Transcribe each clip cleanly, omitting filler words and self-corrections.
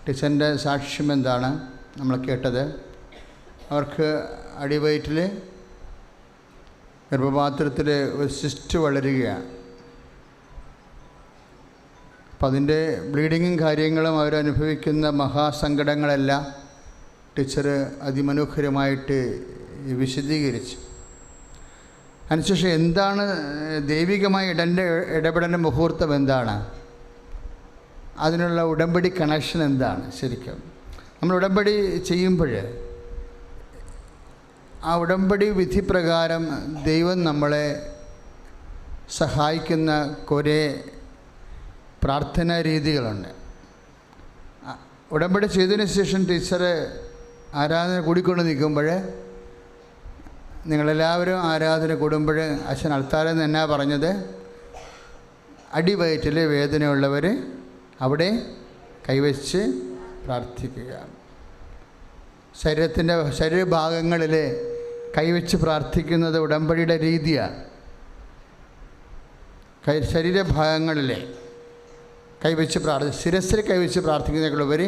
ടീച്ചറിൻ്റെ സാക്ഷ്യം എന്താണ് നമ്മൾ കേട്ടത്? അവർക്ക് അടിവയറ്റിൽ ഗർഭപാത്രത്തിൽ ഒരു സിസ്റ്റ് വളരുകയാണ്. അപ്പം അതിൻ്റെ ബ്ലീഡിങ്ങും കാര്യങ്ങളും അവരനുഭവിക്കുന്ന മഹാസങ്കടങ്ങളെല്ലാം ടീച്ചർ അതിമനോഹരമായിട്ട് വിശദീകരിച്ചു. അതിനുശേഷം എന്താണ് ദൈവികമായ ഇടപെടലിൻ്റെ മുഹൂർത്തം എന്താണ്, അതിനുള്ള ഉടമ്പടി കണക്ഷൻ എന്താണ്? ശരിക്കും നമ്മൾ ഉടമ്പടി ചെയ്യുമ്പോൾ ആ ഉടമ്പടി വിധി പ്രകാരം ദൈവം നമ്മളെ സഹായിക്കുന്ന കുറേ പ്രാർത്ഥനാ രീതികളുണ്ട്. ഉടമ്പടി ചെയ്തതിന് ശേഷം ടീച്ചർ ആരാധന കൂടിക്കൊണ്ട് നിൽക്കുമ്പോൾ, നിങ്ങളെല്ലാവരും ആരാധന കൂടുമ്പോൾ അച്ഛൻ അൾത്താരയിൽ നിന്ന് എന്നാ പറഞ്ഞത്? അടിവയറ്റിൽ വേദനയുള്ളവർ അവിടെ കൈവച്ച് പ്രാർത്ഥിക്കുക. ശരീരഭാഗങ്ങളിൽ കൈവച്ച് പ്രാർത്ഥിക്കുന്നത് ഉടമ്പടിയുടെ രീതിയാണ്. ശരീരഭാഗങ്ങളിൽ കൈവച്ച് ശിരസ്സിൽ കൈവച്ച് പ്രാർത്ഥിക്കുന്നവർ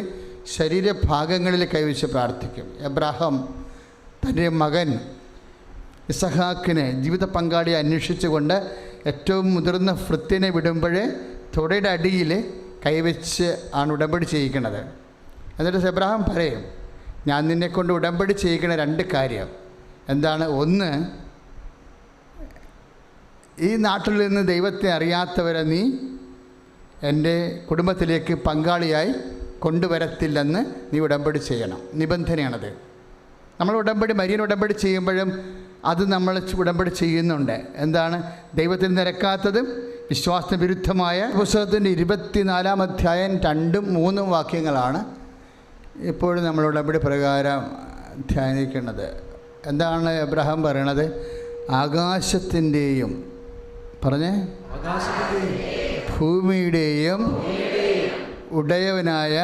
ശരീരഭാഗങ്ങളിൽ കൈവച്ച് പ്രാർത്ഥിക്കും. എബ്രാഹാം തൻ്റെ മകൻ ഇസഹാക്കിനെ ജീവിത പങ്കാളിയെ അന്വേഷിച്ചുകൊണ്ട് ഏറ്റവും മുതിർന്ന ഭൃത്യനെ വിടുമ്പോൾ തുടയുടെ അടിയിൽ കൈവച്ച് ആണ് ഉടമ്പടി ചെയ്യിക്കുന്നത്. എന്നിട്ട് എബ്രാഹാം പറയും, ഞാൻ നിന്നെക്കൊണ്ട് ഉടമ്പടി ചെയ്യിക്കുന്ന 2 കാര്യം എന്താണ്? ഒന്ന്, ഈ നാട്ടിൽ നിന്ന് ദൈവത്തെ അറിയാത്തവരെ നീ എൻ്റെ കുടുംബത്തിലേക്ക് പങ്കാളിയായി കൊണ്ടുവരത്തില്ലെന്ന് നീ ഉടമ്പടി ചെയ്യണം. നിബന്ധനയാണത്. നമ്മൾ ഉടമ്പടി മരിയൻ ഉടമ്പടി ചെയ്യുമ്പോഴും അത് നമ്മൾ ഉടമ്പടി ചെയ്യുന്നുണ്ട്. എന്താണ്? ദൈവത്തിൽ നിരക്കാത്തതും വിശ്വാസത്തിന് വിരുദ്ധമായ പുസ്തകത്തിൻ്റെ 24-ാം അധ്യായം 2, 3 വാക്യങ്ങളാണ് ഇപ്പോഴും നമ്മൾ ഉടമ്പടി പ്രകാരം ധ്യാനിക്കുന്നത്. എന്താണ് എബ്രഹാം പറയണത്? ആകാശത്തിൻ്റെയും ഭൂമിയുടെയും ഉടയവനായ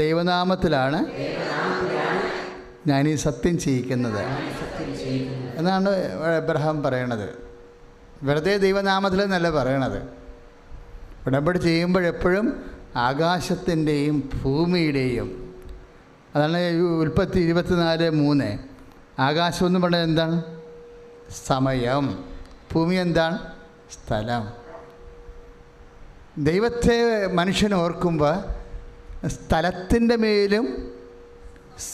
ദൈവനാമത്തിലാണ് ഞാനീ സത്യം ചെയ്യിക്കുന്നത് എന്നാണ് എബ്രഹാം പറയണത്. വെറുതെ ദൈവനാമത്തിൽ എന്നല്ല പറയണത്. ഉടമ്പടി ചെയ്യുമ്പോഴെപ്പോഴും ആകാശത്തിൻ്റെയും ഭൂമിയുടെയും, അതാണ് ഉൽപ്പത്തി 24:3. ആകാശം എന്ന് പറഞ്ഞാൽ എന്താണ്? സമയം. ഭൂമി എന്താണ്? സ്ഥലം. ദൈവത്തെ മനുഷ്യൻ ഓർക്കുമ്പോൾ സ്ഥലത്തിൻ്റെ മേലും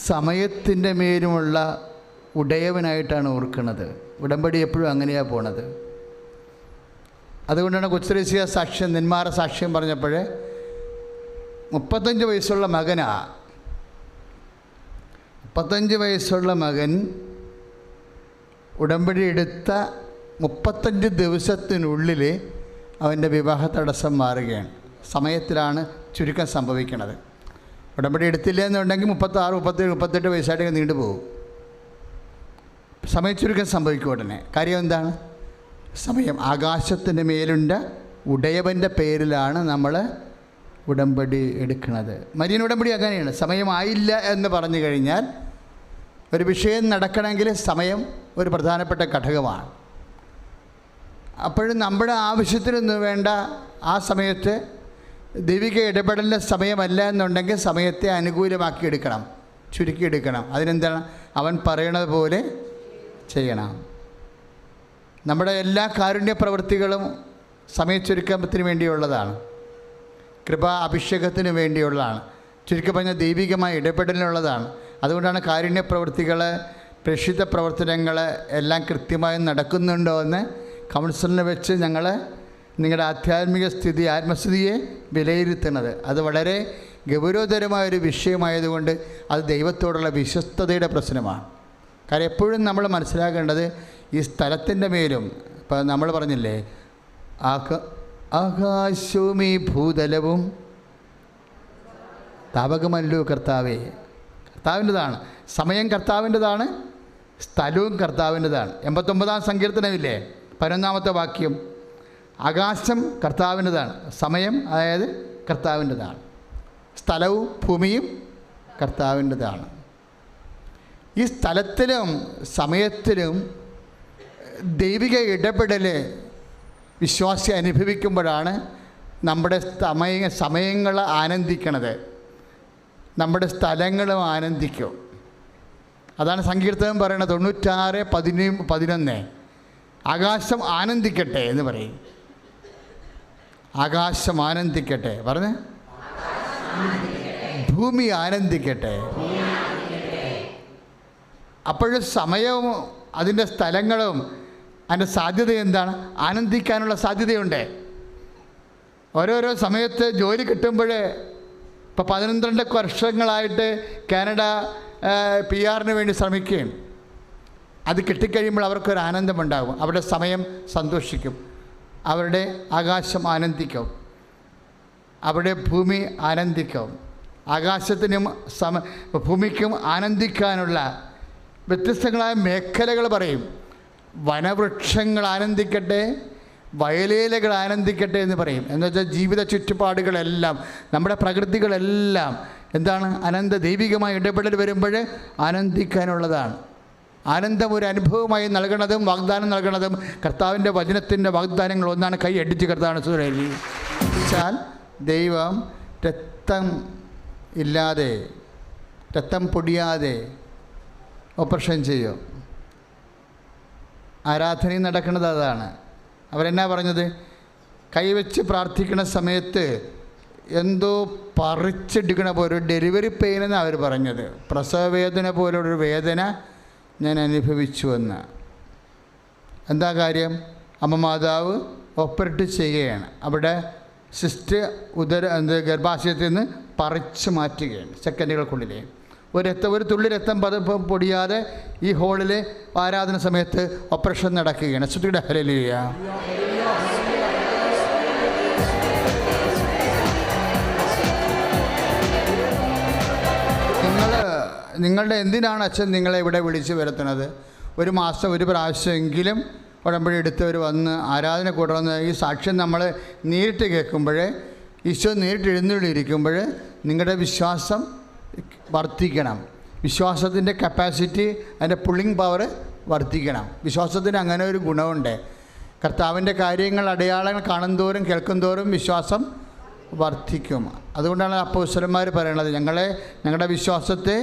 സമയത്തിൻ്റെ മേലുമുള്ള ഉടയവനായിട്ടാണ് ഓർക്കുന്നത്. ഉടമ്പടി എപ്പോഴും അങ്ങനെയാണ് പോണത്. അതുകൊണ്ടാണ് കൊച്ചുരേശിയ സാക്ഷ്യം, നെന്മാറ സാക്ഷ്യം പറഞ്ഞപ്പോൾ 35 വയസ്സുള്ള മകനാ. 35 വയസ്സുള്ള മകൻ ഉടമ്പടി എടുത്ത 35 ദിവസത്തിനുള്ളിൽ അവൻ്റെ വിവാഹ തടസ്സം മാറുകയാണ്. സമയത്തിലാണ് ചുരുക്കം സംഭവിക്കുന്നത്. ഉടമ്പടി എടുത്തില്ല എന്നുണ്ടെങ്കിൽ 36, 37, 38 വയസ്സായിട്ട് നീണ്ടുപോകും. സമയച്ചുരുക്കം സംഭവിക്കും ഉടനെ. കാര്യം എന്താണ്? സമയം. ആകാശത്തിൻ്റെ മേലുണ്ട് ഉടയവൻ്റെ പേരിലാണ് നമ്മൾ ഉടമ്പടി എടുക്കുന്നത്. മരിയൻ ഉടമ്പടി അങ്ങനെയാണ്. സമയമായില്ല എന്ന് പറഞ്ഞു കഴിഞ്ഞാൽ, ഒരു വിഷയം നടക്കണമെങ്കിൽ സമയം ഒരു പ്രധാനപ്പെട്ട ഘടകമാണ്. അപ്പോഴും നമ്മുടെ ആവശ്യത്തിനൊന്നും വേണ്ട ആ സമയത്ത് ദൈവിക ഇടപെടലിൻ്റെ സമയമല്ല എന്നുണ്ടെങ്കിൽ സമയത്തെ അനുകൂലമാക്കി എടുക്കണം, ചുരുക്കിയെടുക്കണം. അതിനെന്താണ്? അവൻ പറയണത് പോലെ ചെയ്യണം. നമ്മുടെ എല്ലാ കാരുണ്യ പ്രവൃത്തികളും സമയച്ചുരുക്കത്തിന് വേണ്ടിയുള്ളതാണ്. കൃപാ അഭിഷേകത്തിന് വേണ്ടിയുള്ളതാണ്. ചുരുക്കി പറഞ്ഞാൽ ദൈവികമായ ഇടപെടലിനുള്ളതാണ്. അതുകൊണ്ടാണ് കാരുണ്യ പ്രവൃത്തികൾ, പ്രേക്ഷിത പ്രവർത്തനങ്ങൾ എല്ലാം കൃത്യമായി നടക്കുന്നുണ്ടോ എന്ന് കൗൺസിലിനെ വെച്ച് ഞങ്ങൾ നിങ്ങളുടെ ആധ്യാത്മിക സ്ഥിതി, ആത്മസ്ഥിതിയെ വിലയിരുത്തുന്നത്. അത് വളരെ ഗൗരവതരമായൊരു വിഷയമായതുകൊണ്ട് അത് ദൈവത്തോടുള്ള വിശ്വസ്തതയുടെ പ്രശ്നമാണ്. കാരണം എപ്പോഴും നമ്മൾ മനസ്സിലാക്കേണ്ടത് ഈ സ്ഥലത്തിൻ്റെ മേലും, ഇപ്പം നമ്മൾ പറഞ്ഞില്ലേ, ആകാശവും ഈ ഭൂതലവും താപകമല്ലോ കർത്താവേ. കർത്താവിൻ്റെതാണ്. സമയം കർത്താവിൻ്റെതാണ്, സ്ഥലവും കർത്താവിൻ്റെതാണ്. 89-ാം സങ്കീർത്തനമില്ലേ, 11-ാമത്തെ വാക്യം. ആകാശം കർത്താവിൻ്റെതാണ്, സമയം അതായത് കർത്താവിൻ്റെതാണ്, സ്ഥലവും ഭൂമിയും കർത്താവിൻ്റെതാണ്. ഈ സ്ഥലത്തിലും സമയത്തിലും ദൈവിക ഇടപെടൽ വിശ്വാസി അനുഭവിക്കുമ്പോഴാണ് നമ്മുടെ സമയങ്ങൾ ആനന്ദിക്കണത്. നമ്മുടെ സ്ഥലങ്ങളും ആനന്ദിക്കും. അതാണ് സങ്കീർത്തനം പറയുന്നത് 96:11. ആകാശം ആനന്ദിക്കട്ടെ എന്ന് പറയും. ആകാശം ആനന്ദിക്കട്ടെ പറഞ്ഞേ, ഭൂമി ആനന്ദിക്കട്ടെ. അപ്പോഴും സമയവും അതിൻ്റെ സ്ഥലങ്ങളും അതിൻ്റെ സാധ്യത എന്താണ്? ആനന്ദിക്കാനുള്ള സാധ്യതയുണ്ട്. ഓരോരോ സമയത്ത് ജോലി കിട്ടുമ്പോൾ ഇപ്പോൾ 12 വർഷങ്ങളായിട്ട് കാനഡ PR വേണ്ടി ശ്രമിക്കുകയും അത് കിട്ടിക്കഴിയുമ്പോൾ അവർക്കൊരു ആനന്ദമുണ്ടാകും. അവരുടെ സമയം സന്തോഷിക്കും, അവരുടെ ആകാശം ആനന്ദിക്കും, അവരുടെ ഭൂമി ആനന്ദിക്കും. ആകാശത്തിനും ഭൂമിക്കും ആനന്ദിക്കാനുള്ള വ്യത്യസ്തങ്ങളായ മേഖലകൾ പറയും. വനവൃക്ഷങ്ങൾ ആനന്ദിക്കട്ടെ, വയലേലകൾ ആനന്ദിക്കട്ടെ എന്ന് പറയും. എന്ന് വെച്ചാൽ ജീവിത ചുറ്റുപാടുകളെല്ലാം, നമ്മുടെ പ്രകൃതികളെല്ലാം എന്താണ്? ദൈവികമായ ഇടപെടൽ വരുമ്പോൾ ആനന്ദിക്കാനുള്ളതാണ്. ആനന്ദം ഒരു അനുഭവമായി നൽകണതും വാഗ്ദാനം നൽകണതും കർത്താവിൻ്റെ വചനത്തിൻ്റെ വാഗ്ദാനങ്ങൾ ഒന്നാണ്. കൈ അടിച്ച് കർത്താവാണ് സുരേലി വെച്ചാൽ ദൈവം രക്തം ഇല്ലാതെ, രക്തം പൊടിയാതെ ഓപ്പറേഷൻ ചെയ്യും. ആരാധനയും നടക്കുന്നത് അതാണ്. അവരെന്നാ പറഞ്ഞത്? കൈവച്ച് പ്രാർത്ഥിക്കുന്ന സമയത്ത് എന്തോ പറിച്ചെടുക്കണ പോലെ ഒരു ഡെലിവറി പെയിൻ എന്നാണ് അവർ പറഞ്ഞത്. പ്രസവവേദന പോലൊരു വേദന ഞാൻ അനുഭവിച്ചുവെന്ന്. എന്താ കാര്യം? അമ്മ മാതാവ് ഓപ്പറേറ്റ് ചെയ്യുകയാണ്. അവിടെ സിസ്റ്റ് ഗർഭാശയത്തിൽ നിന്ന് പറിച്ചു മാറ്റുകയാണ് സെക്കൻഡുകൾക്കുള്ളിൽ. ഒരു തുള്ളി രക്തം പൊടിയാതെ ഈ ഹോളിൽ ആരാധന സമയത്ത് ഓപ്പറേഷൻ നടക്കുകയാണ്. ശ്രുതിയുടെ ഹല്ലേലൂയ. നിങ്ങളുടെ എന്തിനാണ് അച്ഛൻ നിങ്ങളെ ഇവിടെ വിളിച്ച് വരുത്തുന്നത്? ഒരു മാസം ഒരു പ്രാവശ്യമെങ്കിലും ഉടമ്പടി എടുത്തവർ വന്ന് ആരാധന കൂടണമെന്ന് ഈ സാക്ഷ്യം നമ്മൾ നേരിട്ട് കേൾക്കുമ്പോൾ, ഈശോ നേരിട്ട് എഴുന്നള്ളിയിരിക്കുമ്പോൾ നിങ്ങളുടെ വിശ്വാസം വർദ്ധിക്കണം. വിശ്വാസത്തിൻ്റെ കപ്പാസിറ്റി, അതിൻ്റെ പുള്ളിങ് പവർ വർദ്ധിക്കണം. വിശ്വാസത്തിന് അങ്ങനെ ഒരു ഗുണമുണ്ട്. കർത്താവിൻ്റെ കാര്യങ്ങൾ, അടയാളങ്ങൾ കാണുന്തോറും കേൾക്കുന്തോറും വിശ്വാസം വർദ്ധിക്കും. അതുകൊണ്ടാണ് അപ്പോസ്തലന്മാർ പറയണത്, ഞങ്ങളുടെ വിശ്വാസത്തെ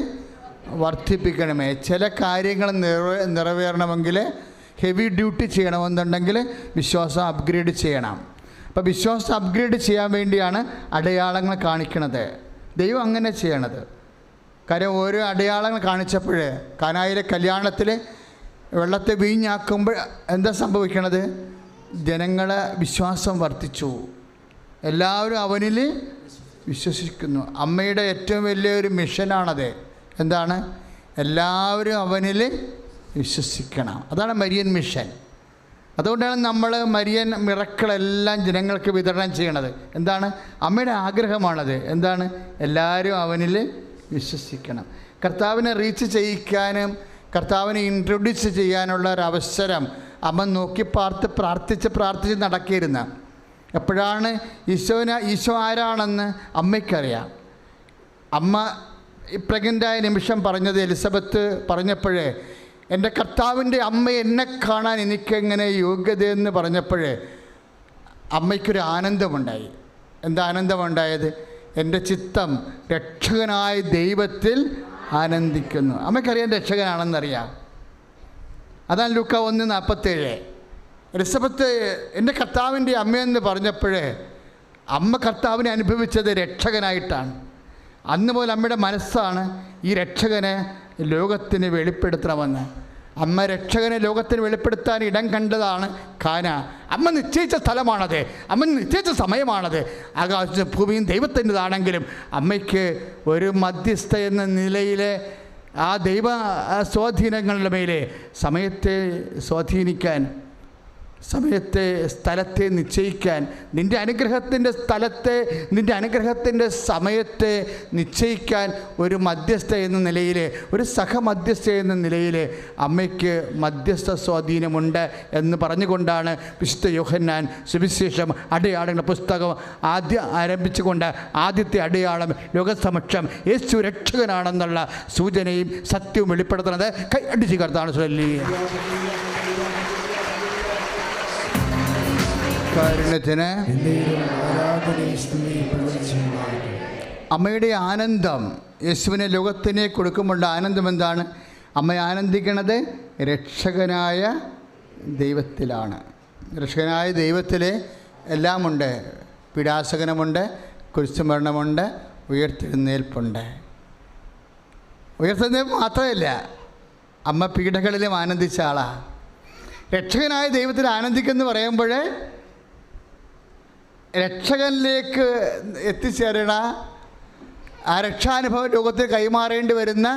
വർദ്ധിപ്പിക്കണമേ. ചില കാര്യങ്ങൾ നിറവേറണമെങ്കിൽ, ഹെവി ഡ്യൂട്ടി ചെയ്യണമെന്നുണ്ടെങ്കിൽ വിശ്വാസം അപ്ഗ്രേഡ് ചെയ്യണം. അപ്പോൾ വിശ്വാസം അപ്ഗ്രേഡ് ചെയ്യാൻ വേണ്ടിയാണ് അടയാളങ്ങൾ കാണിക്കണത്. ദൈവം അങ്ങനെ ചെയ്യണത്. കാര്യം ഓരോ അടയാളങ്ങൾ കാണിച്ചപ്പോൾ കാനായിലെ കല്യാണത്തിൽ വെള്ളത്തെ വീഞ്ഞാക്കുമ്പോൾ എന്താ സംഭവിക്കണത്? ജനങ്ങളെ വിശ്വാസം വർദ്ധിച്ചു. എല്ലാവരും അവനിൽ വിശ്വസിക്കുന്നു. അമ്മയുടെ ഏറ്റവും വലിയൊരു മിഷനാണത്. എന്താണ്? എല്ലാവരും അവനിൽ വിശ്വസിക്കണം. അതാണ് മരിയൻ മിഷൻ. അതുകൊണ്ടാണ് നമ്മൾ മരിയൻ മിറക്കിളെല്ലാം ജനങ്ങൾക്ക് വിതരണം ചെയ്യണത്. എന്താണ്? അമ്മയുടെ ആഗ്രഹമാണത്. എന്താണ്? എല്ലാവരും അവനിൽ വിശ്വസിക്കണം. കർത്താവിനെ റീച്ച് ചെയ്യിക്കാനും കർത്താവിനെ ഇൻട്രൊഡ്യൂസ് ചെയ്യാനുള്ള ഒരവസരം അമ്മ നോക്കി പ്രാർത്ഥിച്ച് നടക്കിയിരുന്ന. എപ്പോഴാണ് ഈശോ ആരാണെന്ന് അമ്മയ്ക്കറിയാം. അമ്മ പ്രഗ്നൻ്റായ നിമിഷം പറഞ്ഞത് എലിസബത്ത് പറഞ്ഞപ്പോഴേ, എൻ്റെ കർത്താവിൻ്റെ അമ്മ എന്നെ കാണാൻ എനിക്കെങ്ങനെ യോഗ്യതയെന്ന് പറഞ്ഞപ്പോഴേ അമ്മയ്ക്കൊരു ആനന്ദമുണ്ടായി. എന്താ ആനന്ദമുണ്ടായത്? എൻ്റെ ചിത്തം രക്ഷകനായ ദൈവത്തിൽ ആനന്ദിക്കുന്നു. അമ്മയ്ക്കറിയാൻ രക്ഷകനാണെന്നറിയാം. അതാണ് ലൂക്ക 1:47. എലിസബത്ത് എൻ്റെ കർത്താവിൻ്റെ അമ്മയെന്ന് പറഞ്ഞപ്പോഴേ അമ്മ കർത്താവിനെ അനുഭവിച്ചത് രക്ഷകനായിട്ടാണ്. അന്ന് മുതൽ അമ്മയുടെ മനസ്സാണ് ഈ രക്ഷകനെ ലോകത്തിന് വെളിപ്പെടുത്തണമെന്ന്. അമ്മ രക്ഷകനെ ലോകത്തിന് വെളിപ്പെടുത്താൻ ഇടം കണ്ടതാണ് കാന. അമ്മ നിശ്ചയിച്ച സ്ഥലമാണത്, അമ്മ നിശ്ചയിച്ച സമയമാണത്. ആകാശ ഭൂമിയും ദൈവത്തിൻ്റെതാണെങ്കിലും അമ്മയ്ക്ക് ഒരു മധ്യസ്ഥ എന്ന നിലയിൽ ആ ദൈവ സ്വാധീനങ്ങളുടെ മേലെ സമയത്തെ സ്വാധീനിക്കാൻ, സമയത്തെ സ്ഥലത്തെ നിശ്ചയിക്കാൻ, നിൻ്റെ അനുഗ്രഹത്തിൻ്റെ സ്ഥലത്തെ, നിൻ്റെ അനുഗ്രഹത്തിൻ്റെ സമയത്തെ നിശ്ചയിക്കാൻ ഒരു മധ്യസ്ഥ എന്ന നിലയിൽ, ഒരു സഹമധ്യസ്ഥ എന്ന നിലയിൽ അമ്മയ്ക്ക് മധ്യസ്ഥ സ്വാധീനമുണ്ട് എന്ന് പറഞ്ഞുകൊണ്ടാണ് വിശുദ്ധ യോഹന്നാൻ സുവിശേഷം അടയാളങ്ങളുടെ പുസ്തകം ആരംഭിച്ചുകൊണ്ട് ആദ്യത്തെ അടയാളം ലോകസമക്ഷം യേശു രക്ഷകനാണെന്നുള്ള സൂചനയും സത്യവും വെളിപ്പെടുത്തുന്നത്. കൈ അടിച്ച് കർത്താവാണ് ചൊല്ലി. അമ്മയുടെ ആനന്ദം യേശുവിനെ ലോകത്തിനെ കൊടുക്കുമ്പോൾ ആനന്ദം എന്താണ്? അമ്മ ആനന്ദിക്കണത് രക്ഷകനായ ദൈവത്തിലാണ്. രക്ഷകനായ ദൈവത്തിൽ എല്ലാമുണ്ട്. പീഡാസകനമുണ്ട്, കുരിശുമരണമുണ്ട്, ഉയർത്തെഴുന്നേൽപ്പുണ്ട്. ഉയർത്തെഴുന്നേൽപ്പ് മാത്രമല്ല, അമ്മ പീഡകളിലും ആനന്ദിച്ച ആളാണ്. രക്ഷകനായ ദൈവത്തിൽ ആനന്ദിക്കെന്ന് പറയുമ്പോൾ രക്ഷകനിലേക്ക് എത്തിച്ചേരണ ആ രക്ഷാനുഭവം ലോകത്തിൽ കൈമാറേണ്ടി വരുന്ന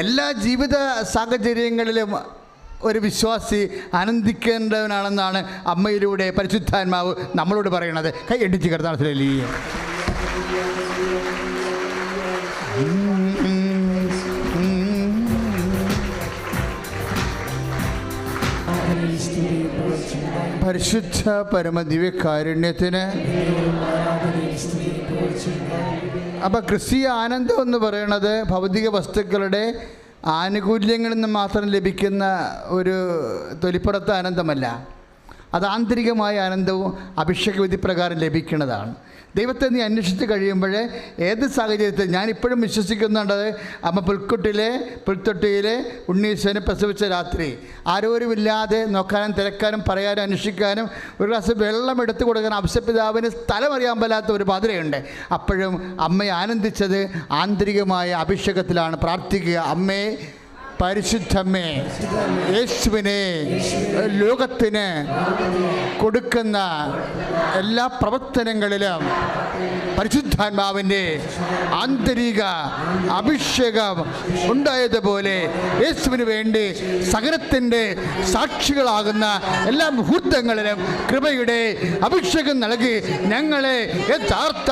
എല്ലാ ജീവിത സാഹചര്യങ്ങളിലും ഒരു വിശ്വാസി ആനന്ദിക്കേണ്ടവനാണെന്നാണ് അമ്മയിലൂടെ പരിശുദ്ധാത്മാവ് നമ്മളോട് പറയണത്. കൈ എടിച്ച് കിടത്താണല്ലേ. പരിശുദ്ധ പരമദിവ്യകാരുണ്യത്തിന്. അപ്പം ക്രിസ്തീയ ആനന്ദം എന്ന് പറയുന്നത് ഭൗതിക വസ്തുക്കളുടെ ആനുകൂല്യങ്ങളിൽ നിന്ന് മാത്രം ലഭിക്കുന്ന ഒരു തൊലിപ്പുറത്തെ ആനന്ദമല്ല. അത് ആന്തരികമായ ആനന്ദവും അഭിഷേക വിധിപ്രകാരം ലഭിക്കുന്നതാണ്. ദൈവത്തെ നീ അന്വേഷിച്ച് കഴിയുമ്പോൾ ഏത് സാഹചര്യത്തിൽ, ഞാനിപ്പോഴും വിശ്വസിക്കുന്നുണ്ടത് അമ്മ പുൽത്തൊട്ടിയിലെ ഉണ്ണീശ്വരനെ പ്രസവിച്ച രാത്രി ആരോരുമില്ലാതെ നോക്കാനും തിരക്കാനും പറയാനും അന്വേഷിക്കാനും ഒരു ഗ്ലാസ് വെള്ളം എടുത്തു കൊടുക്കാൻ അംശപിതാവിന് സ്ഥലം അറിയാൻ പറ്റാത്ത ഒരു പാതിരയുണ്ട്. അപ്പോഴും അമ്മയെ ആനന്ദിച്ചത് ആന്തരികമായ അഭിഷേകത്തിലാണ്. പ്രാർത്ഥിക്കുക, അമ്മേ, പരിശുദ്ധമ്മേ, യേശുവിനെ ലോകത്തിന് കൊടുക്കുന്ന എല്ലാ പ്രവർത്തനങ്ങളിലും പരിശുദ്ധാത്മാവിൻ്റെ ആന്തരിക അഭിഷേകം ഉണ്ടായതുപോലെ യേശുവിന് വേണ്ടി സകലത്തിൻ്റെ സാക്ഷികളാകുന്ന എല്ലാ മുഹൂർത്തങ്ങളിലും കൃപയുടെ അഭിഷേകം നൽകി ഞങ്ങളെ യഥാർത്ഥ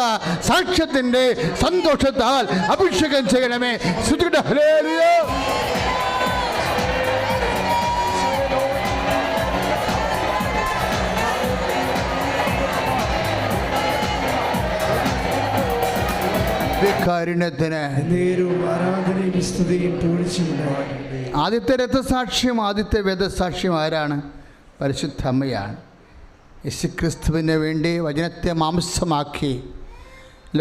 സാക്ഷ്യത്തിൻ്റെ സന്തോഷത്താൽ അഭിഷേകം ചെയ്യണമേ. ഹല്ലേലൂയ. കാരുണ്യത്തിന് ആദ്യത്തെ രക്തസാക്ഷ്യം, ആദ്യത്തെ വേദസാക്ഷ്യം ആരാണ്? പരിശുദ്ധ അമ്മയാണ്. യേശുക്രിസ്തുവിന് വേണ്ടി വചനത്തെ മാംസമാക്കി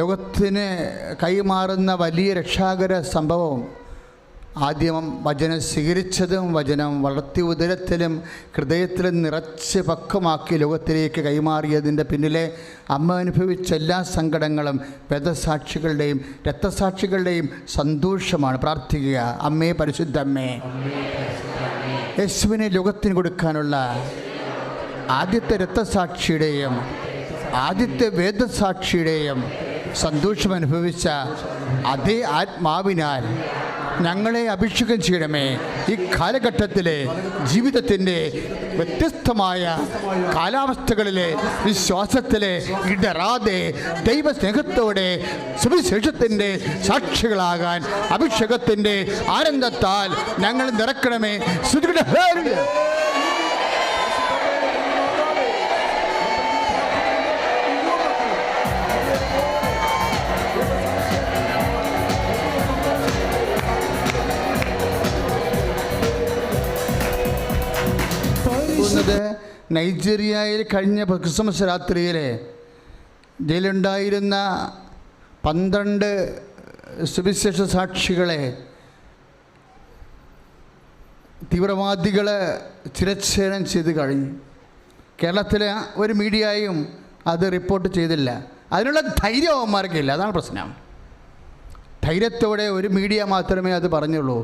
ലോകത്തിന് കൈമാറുന്ന വലിയ രക്ഷാകര സംഭവം ആദ്യം വചനം സ്വീകരിച്ചതും വചനം വളർത്തി ഉദരത്തിലും ഹൃദയത്തിലും നിറച്ച് പക്വമാക്കി ലോകത്തിലേക്ക് കൈമാറിയതിൻ്റെ പിന്നിലെ അമ്മ അനുഭവിച്ച എല്ലാ സങ്കടങ്ങളും വേദസാക്ഷികളുടെയും രക്തസാക്ഷികളുടെയും സന്തോഷമാണ്. പ്രാർത്ഥിക്കുക, അമ്മേ, പരിശുദ്ധ അമ്മേ, യേശുവിനെ ലോകത്തിന് കൊടുക്കാനുള്ള ആദ്യത്തെ രക്തസാക്ഷിയുടെയും ആദ്യത്തെ വേദസാക്ഷിയുടെയും സന്തോഷം അനുഭവിച്ച അതേ ആത്മാവിനാൽ ഞങ്ങളെ അഭിഷേകം ചെയ്യണമേ. ഈ കാലഘട്ടത്തിലെ ജീവിതത്തിൻ്റെ വ്യത്യസ്തമായ കാലാവസ്ഥകളിലെ വിശ്വാസത്തിലെ ഇടറാതെ ദൈവസ്നേഹത്തോടെ സുവിശേഷത്തിൻ്റെ സാക്ഷികളാകാൻ അഭിഷേകത്തിൻ്റെ ആനന്ദത്താൽ ഞങ്ങൾ നിറക്കണമേ. നൈജീരിയയിൽ കഴിഞ്ഞ ക്രിസ്മസ് രാത്രിയിൽ ജയിലുണ്ടായിരുന്ന 12 സുവിശേഷ സാക്ഷികളെ തീവ്രവാദികൾ ശിരച്ഛേദം ചെയ്ത് കഴിഞ്ഞു. കേരളത്തിലെ ഒരു മീഡിയയും അത് റിപ്പോർട്ട് ചെയ്തില്ല. അതിനുള്ള ധൈര്യം അവന്മാർക്കില്ല. അതാണ് പ്രശ്നം. ധൈര്യത്തോടെ ഒരു മീഡിയ മാത്രമേ അത് പറഞ്ഞുള്ളൂ.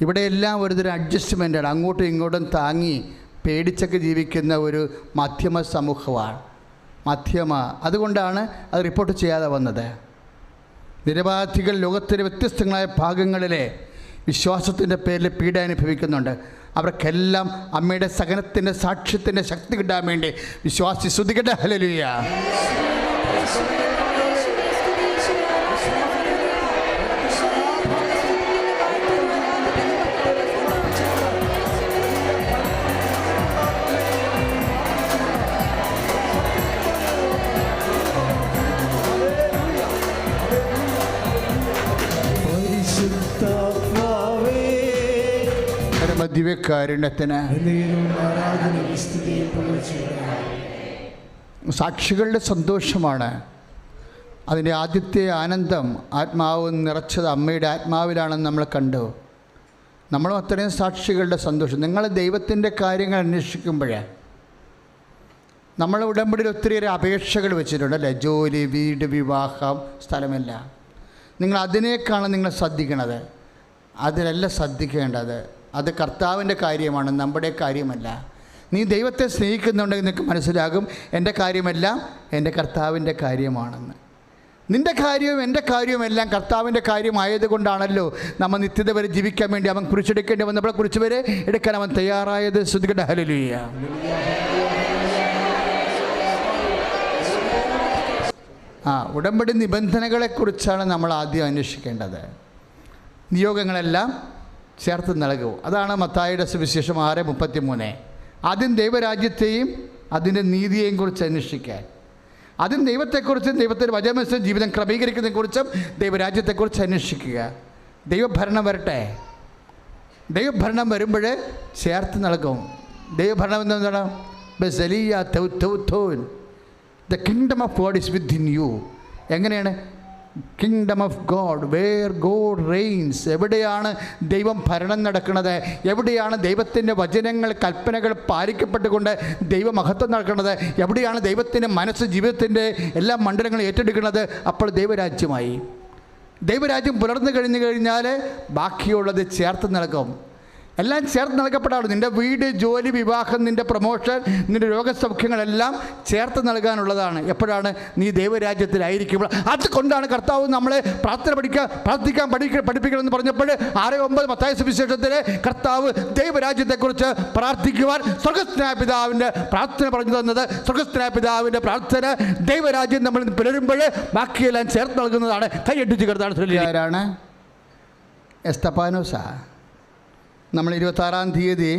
ഇവിടെയെല്ലാം ഒരുതരം അഡ്ജസ്റ്റ്മെൻറ്റാണ്. അങ്ങോട്ടും ഇങ്ങോട്ടും താങ്ങി പേടിച്ചൊക്കെ ജീവിക്കുന്ന ഒരു മാധ്യമ സമൂഹമാണ്. അതുകൊണ്ടാണ് അത് റിപ്പോർട്ട് ചെയ്യാതെ വന്നത്. നിരവധികൾ ലോകത്തിലെ വ്യത്യസ്തങ്ങളായ ഭാഗങ്ങളിലെ വിശ്വാസത്തിൻ്റെ പേരിൽ പീഡ അനുഭവിക്കുന്നുണ്ട്. അവർക്കെല്ലാം അമ്മയുടെ സഹനത്തിൻ്റെ സാക്ഷ്യത്തിൻ്റെ ശക്തി കിട്ടാൻ വേണ്ടി വിശ്വാസി സ്തുതിക്കട്ടെ. ഹല്ലേലൂയ. ദിവ്യകാരുണ്യത്തിന്. സാക്ഷികളുടെ സന്തോഷമാണ് അതിൻ്റെ ആദ്യത്തെ ആനന്ദം ആത്മാവ് നിറച്ചത് അമ്മയുടെ ആത്മാവിലാണെന്ന് നമ്മൾ കണ്ടു. നമ്മളും അത്രയും സാക്ഷികളുടെ സന്തോഷം. നിങ്ങൾ ദൈവത്തിൻ്റെ കാര്യങ്ങൾ അന്വേഷിക്കുമ്പോഴേ നമ്മൾ ഉടമ്പടിയിൽ ഒത്തിരിയേറെ അപേക്ഷകൾ വെച്ചിട്ടുണ്ട് അല്ലേ? ജോലി, വീട്, വിവാഹം, സ്ഥലമെല്ലാം. നിങ്ങൾ അതിനേക്കാണ് നിങ്ങൾ ശ്രദ്ധിക്കണത്. അതിലല്ല ശ്രദ്ധിക്കേണ്ടത്. അത് കർത്താവിൻ്റെ കാര്യമാണ്, നമ്മുടെ കാര്യമല്ല. നീ ദൈവത്തെ സ്നേഹിക്കുന്നുണ്ടെങ്കിൽ നിനക്ക് മനസ്സിലാകും എൻ്റെ കാര്യമെല്ലാം എൻ്റെ കർത്താവിൻ്റെ കാര്യമാണെന്ന്. നിൻ്റെ കാര്യവും എൻ്റെ കാര്യവും എല്ലാം കർത്താവിൻ്റെ കാര്യമായതുകൊണ്ടാണല്ലോ നമ്മൾ നിത്യത വരെ ജീവിക്കാൻ വേണ്ടി അവൻ കുറിച്ചെടുക്കേണ്ടി വന്നപ്പോൾ കുറിച്ച് വരെ എടുക്കാൻ അവൻ തയ്യാറായത്. ശ്രുതികട ഹല്ലേലൂയ. ഉടമ്പടി നിബന്ധനകളെക്കുറിച്ചാണ് നമ്മൾ ആദ്യം അന്വേഷിക്കേണ്ടത്. നിയോഗങ്ങളെല്ലാം ചേർത്ത് നൽകൂ. അതാണ് മത്തായിയുടെ സുവിശേഷം 6:33. ആദ്യം ദൈവരാജ്യത്തെയും അതിൻ്റെ നീതിയെയും കുറിച്ച് അന്വേഷിക്കാൻ. ആദ്യം ദൈവത്തെക്കുറിച്ചും ദൈവത്തിൻ്റെ വചനമനുസരിച്ച് ജീവിതം ക്രമീകരിക്കുന്നതിനെക്കുറിച്ചും ദൈവരാജ്യത്തെക്കുറിച്ച് അന്വേഷിക്കുക. ദൈവഭരണം വരട്ടെ. ദൈവഭരണം വരുമ്പോൾ ചേർത്ത് നൽകും. ദൈവഭരണം എന്താണ്? ബസലിയ തൗതൗതോൻ. The kingdom of God is within you. എങ്ങനെയാണ് kingdom of God? Where God reigns. എവിടെയാണ് ദൈവം ഭരണം നടക്കുന്നത്? എവിടെയാണ് ദൈവത്തിൻ്റെ വചനങ്ങൾ, കൽപ്പനകൾ പാലിക്കപ്പെട്ടുകൊണ്ട് ദൈവമഹത്വം നടക്കുന്നത്? എവിടെയാണ് ദൈവത്തിൻ്റെ മനസ്സ് ജീവിതത്തിൻ്റെ എല്ലാ മണ്ഡലങ്ങളും ഏറ്റെടുക്കുന്നത്? അപ്പോൾ ദൈവരാജ്യമായി. ദൈവരാജ്യം പുലർന്നു കഴിഞ്ഞാൽ ബാക്കിയുള്ളത് ചേർത്ത് നൽകും. എല്ലാം ചേർത്ത് നൽകപ്പെടാറുണ്ട്. നിൻ്റെ വീട്, ജോലി, വിവാഹം, നിൻ്റെ പ്രൊമോഷൻ, നിൻ്റെ രോഗസൗഖ്യങ്ങളെല്ലാം ചേർത്ത് നൽകാനുള്ളതാണ്. എപ്പോഴാണ്? നീ ദൈവരാജ്യത്തിലായിരിക്കുമ്പോൾ. അതുകൊണ്ടാണ് കർത്താവ് നമ്മളെ പ്രാർത്ഥിക്കാൻ പഠിപ്പിക്കണമെന്ന് പറഞ്ഞപ്പോൾ 6:9 മത്തായി സുവിശേഷത്തിൽ കർത്താവ് ദൈവരാജ്യത്തെക്കുറിച്ച് പ്രാർത്ഥിക്കുവാൻ സ്വർഗ്ഗസ്ഥനായ പിതാവിൻ്റെ പ്രാർത്ഥന പറഞ്ഞു തന്നത്. സ്വർഗ്ഗസ്ഥനായ പിതാവിൻ്റെ പ്രാർത്ഥന ദൈവരാജ്യം നമ്മൾ പുലരുമ്പോൾ ബാക്കിയെല്ലാം ചേർത്ത് നൽകുന്നതാണ്. കൈയടിച്ച് കിടന്നാണ്. ആരാണ്? എസ്തപ്പാനോസാ. നമ്മൾ 26-ാം തീയതി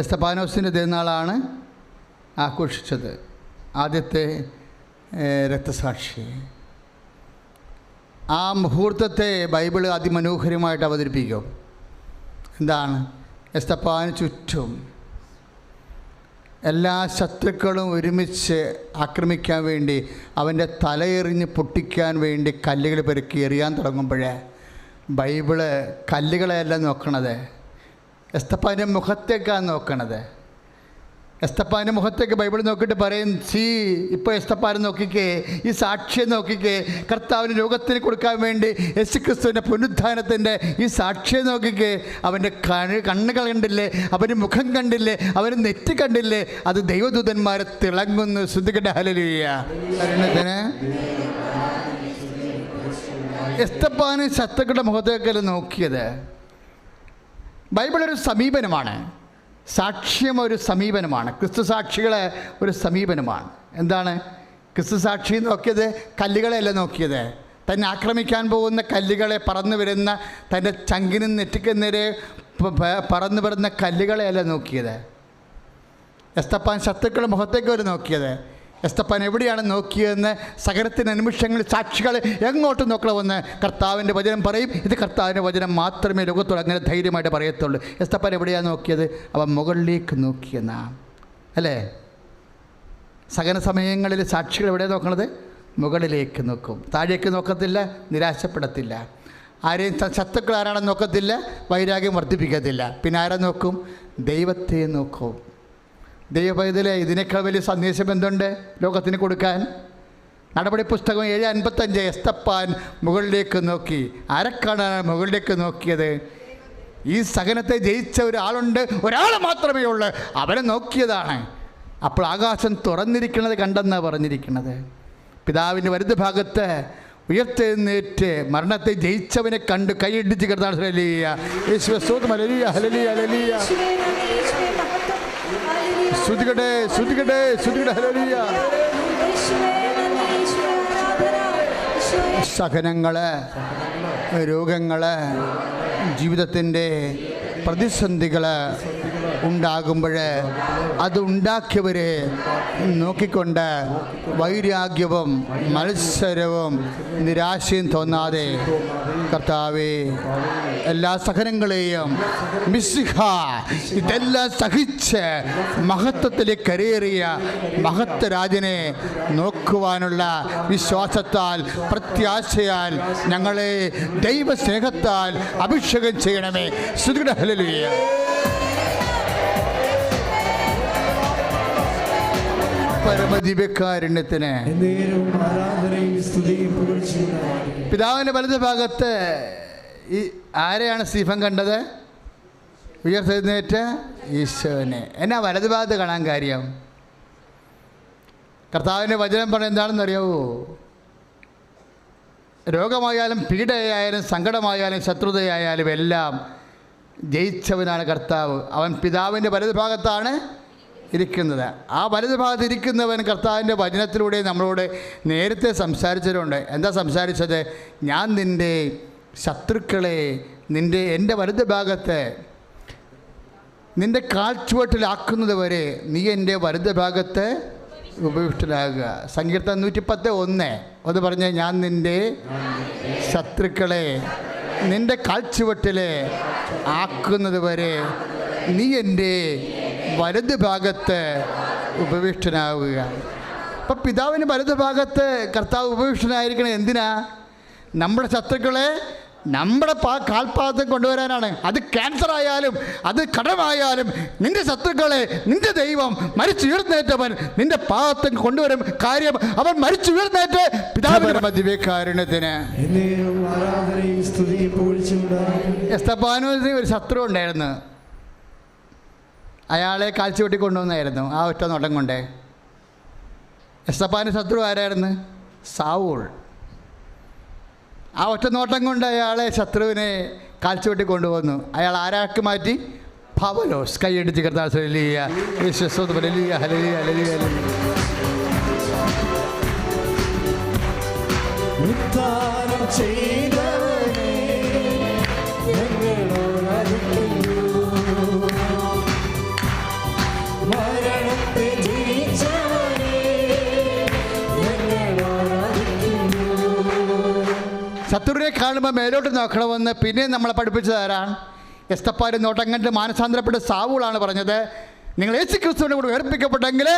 എസ്തപ്പാനോസിൻ്റെ തിരുനാളാണ് ആഘോഷിച്ചത്. ആദ്യത്തെ രക്തസാക്ഷി. ആ മുഹൂർത്തത്തെ ബൈബിൾ അതിമനോഹരമായിട്ട് അവതരിപ്പിക്കും. എന്താണ്? എസ്തപ്പാന് ചുറ്റും എല്ലാ ശത്രുക്കളും ഒരുമിച്ച് ആക്രമിക്കാൻ വേണ്ടി, അവൻ്റെ തലയെറിഞ്ഞ് പൊട്ടിക്കാൻ വേണ്ടി കല്ലുകൾ പെറുക്കി എറിയാൻ തുടങ്ങുമ്പോഴേ ബൈബിള് കല്ലുകളെയല്ല നോക്കണത്, എസ്തപ്പാൻ്റെ മുഖത്തേക്കാണ് നോക്കണത്. എസ്തപ്പാൻ്റെ മുഖത്തേക്ക് ബൈബിൾ നോക്കിയിട്ട് പറയും, ഇപ്പോൾ എസ്തപ്പാനെ നോക്കിക്കേ, ഈ സാക്ഷിയെ നോക്കിക്കേ, കർത്താവിന് ലോകത്തിന് കൊടുക്കാൻ വേണ്ടി യേശുക്രിസ്തുവിൻ്റെ പുനരുത്ഥാനത്തിൻ്റെ ഈ സാക്ഷിയെ നോക്കിക്കേ. അവൻ്റെ കണ്ണുകൾ കണ്ടില്ലേ? അവൻ്റെ മുഖം കണ്ടില്ലേ? അവൻ്റെ നെറ്റി കണ്ടില്ലേ? അത് ദൈവദൂതന്മാരെ തിളങ്ങുന്നു. ശ്രുതികട ഹല്ലേലൂയ. എസ്തപ്പാന് ശത്രുക്കളുടെ മുഖത്തേക്കല്ല നോക്കിയത്. ബൈബിൾ ഒരു സമീപനമാണ്. സാക്ഷ്യം ഒരു സമീപനമാണ്. ക്രിസ്തു സാക്ഷികളെ ഒരു സമീപനമാണ്. എന്താണ് ക്രിസ്തു സാക്ഷി നോക്കിയത്? കല്ലുകളെയല്ല നോക്കിയത്. തന്നെ ആക്രമിക്കാൻ പോകുന്ന കല്ലുകളെ, പറന്നു വരുന്ന തൻ്റെ ചങ്കിനും നെറ്റിക്കും നേരെ പറന്നു വരുന്ന കല്ലുകളെയല്ല നോക്കിയത്. എസ്തപ്പാൻ ശത്രുക്കളുടെ മുഖത്തേക്ക് ഒരു നോക്കിയത്. എസ്തപ്പാൻ എവിടെയാണ് നോക്കിയതെന്ന് സകലത്തിന് നിമിഷങ്ങളിൽ സാക്ഷികൾ എങ്ങോട്ട് നോക്കണമെന്ന് കർത്താവിൻ്റെ വചനം പറയും. ഇത് കർത്താവിൻ്റെ വചനം മാത്രമേ ലോകത്തോട് അങ്ങനെ ധൈര്യമായിട്ട് പറയത്തുള്ളൂ. എസ്തപ്പാൻ എവിടെയാണ് നോക്കിയത്? അവൻ മുകളിലേക്ക് നോക്കിയെന്നാ അല്ലേ? സകല സമയങ്ങളിൽ സാക്ഷികൾ എവിടെയാണ് നോക്കണത്? മുകളിലേക്ക് നോക്കും. താഴേക്ക് നോക്കത്തില്ല, നിരാശപ്പെടത്തില്ല. ആരെയും ശത്രുക്കൾ ആരാണെന്ന് നോക്കത്തില്ല, വൈരാഗ്യം വർദ്ധിപ്പിക്കത്തില്ല. പിന്നെ ആരെ നോക്കും? ദൈവത്തെ നോക്കും. ദൈവപൈതലെ, ഇതിനേക്കാൾ വലിയ സന്ദേശം എന്തുണ്ട് ലോകത്തിന് കൊടുക്കാൻ? നടപടി പുസ്തകം 7:55. എസ്തപ്പാൻ മുകളിലേക്ക് നോക്കി. ആരെക്കാണ് മുകളിലേക്ക് നോക്കിയത്? ഈ സഹനത്തെ ജയിച്ച ഒരാളുണ്ട്, ഒരാൾ മാത്രമേ ഉള്ളൂ, അവനെ നോക്കിയതാണ്. അപ്പോൾ ആകാശം തുറന്നിരിക്കുന്നത് കണ്ടെന്നാണ് പറഞ്ഞിരിക്കുന്നത്. പിതാവിൻ്റെ വലതുഭാഗത്ത് ഉയർത്തെഴുന്നേറ്റ് മരണത്തെ ജയിച്ചവനെ കണ്ട് കൈയിടിച്ച് കിടന്നാണ്. ഹല്ലേലൂയ, യേശുവേ സ്തോത്രം, ഹല്ലേലൂയ, ഹല്ലേലൂയ, ഹല്ലേലൂയ. ശ്രുതികടേ, ശ്രുതികടേ, ശ്രുതികടേ, ഹല്ലേലൂയ. സഹനങ്ങള്, രോഗങ്ങള്, ജീവിതത്തിൻ്റെ പ്രതിസന്ധികള്, ഉണ്ടാകുമ്പോൾ അത് ഉണ്ടാക്കിയവരെ നോക്കിക്കൊണ്ട് വൈരാഗ്യവും മത്സരവും നിരാശയും തോന്നാതെ കർത്താവേ എല്ലാ സഹനങ്ങളെയും മിശിഹ ഇതെല്ലാം സഹിച്ച് മഹത്വത്തിലേക്ക് കരയേറിയ മഹത്വരാജനെ നോക്കുവാനുള്ള വിശ്വാസത്താൽ പ്രത്യാശയാൽ ഞങ്ങളെ ദൈവസ്നേഹത്താൽ അഭിഷേകം ചെയ്യണമേ. സ്തുതിക്കട്ടെ. ഹല്ലേലൂയ. പരമദിവ്യകാരുണ്യത്തിന് പിതാവിൻ്റെ വലത് ഭാഗത്ത് ഈ ആരെയാണ് സ്റ്റീഫൻ കണ്ടത്? ഉയർത്തെഴുന്നേറ്റ ഈശോനെ. എന്നാ വലത് ഭാഗത്ത് കാണാൻ കാര്യം? കർത്താവിൻ്റെ വചനം പറഞ്ഞ എന്താണെന്നറിയാവോ? രോഗമായാലും പീഡയായാലും സങ്കടമായാലും ശത്രുതയായാലും എല്ലാം ജയിച്ചവനാണ് കർത്താവ്. അവൻ പിതാവിൻ്റെ വലത് ഭാഗത്താണ് ഇരിക്കുന്നത്. ആ വലത് ഭാഗത്ത് ഇരിക്കുന്നവൻ കർത്താവിൻ്റെ വചനത്തിലൂടെ നമ്മളോട് നേരത്തെ സംസാരിച്ചവരുണ്ട്. എന്താ സംസാരിച്ചത്? ഞാൻ നിൻ്റെ ശത്രുക്കളെ എൻ്റെ വലത് ഭാഗത്ത് നിൻ്റെ കാൽച്ചുവട്ടിലാക്കുന്നത് വരെ നീ എൻ്റെ വലത് ഭാഗത്ത് ഉപവിഷ്ടനാകുക. സങ്കീർത്തനം 110:1 അത് പറഞ്ഞ് ഞാൻ നിൻ്റെ ശത്രുക്കളെ നിൻ്റെ കാൽച്ചുവട്ടിൽ ആക്കുന്നത് വരെ നീ എൻ്റെ വലത് ഭാഗത്ത് ഉപവിഷ്ടനാവുക. അപ്പം പിതാവിന് വലത് ഭാഗത്ത് കർത്താവ് ഉപവിഷ്ടനായിരിക്കണം. എന്തിനാ? നമ്മുടെ ശത്രുക്കളെ നമ്മുടെ കാൽപാദം കൊണ്ടുവരാനാണ്. അത് ക്യാൻസർ ആയാലും അത് കടമായാലും നിന്റെ ശത്രുക്കളെ നിന്റെ ദൈവം മരിച്ചുയർന്നേറ്റവൻ നിന്റെ പാദത്തിൽ കൊണ്ടുവരും. കാര്യം അവൻ മരിച്ചുയർന്നേറ്റ് പിതാവിന്റെ ദിവ്യകാരുണ്യത്തിന്. എസ്തപ്പാനോസിന് ഒരു ശത്രു ഉണ്ടായിരുന്നു. അയാളെ കാൽച്ചു വെട്ടി കൊണ്ടുവന്നായിരുന്നു ആ ഒറ്റ നോട്ടം കൊണ്ടേ. എസ്തപ്പാൻ്റെ ശത്രു ആരായിരുന്നു? സാവൂൾ. ആ ഒറ്റ നോട്ടം കൊണ്ട് അയാളെ ശത്രുവിനെ കാൽച്ചു വെട്ടി കൊണ്ടുവന്നു. അയാൾ ആരാക്കി മാറ്റി? പൗലോസ്. കൈയടിച്ച് കർത്താവ് ഹല്ലേലൂയ. ഹല്ലേലൂയ. ഹല്ലേലൂയ. ശത്രുവിനെ കാണുമ്പോൾ മേലോട്ട് നോക്കണമെന്ന് പിന്നെ നമ്മളെ പഠിപ്പിച്ചത് ആരാണ്? എസ്തപ്പാൻ്റെ നോട്ടം കണ്ട് മാനസാന്തരപ്പെട്ട സാവൂളാണ് പറഞ്ഞത്, നിങ്ങൾ യേശു ക്രിസ്തുവിനെ കൂടെ ഉയർപ്പിക്കപ്പെട്ടെങ്കിൽ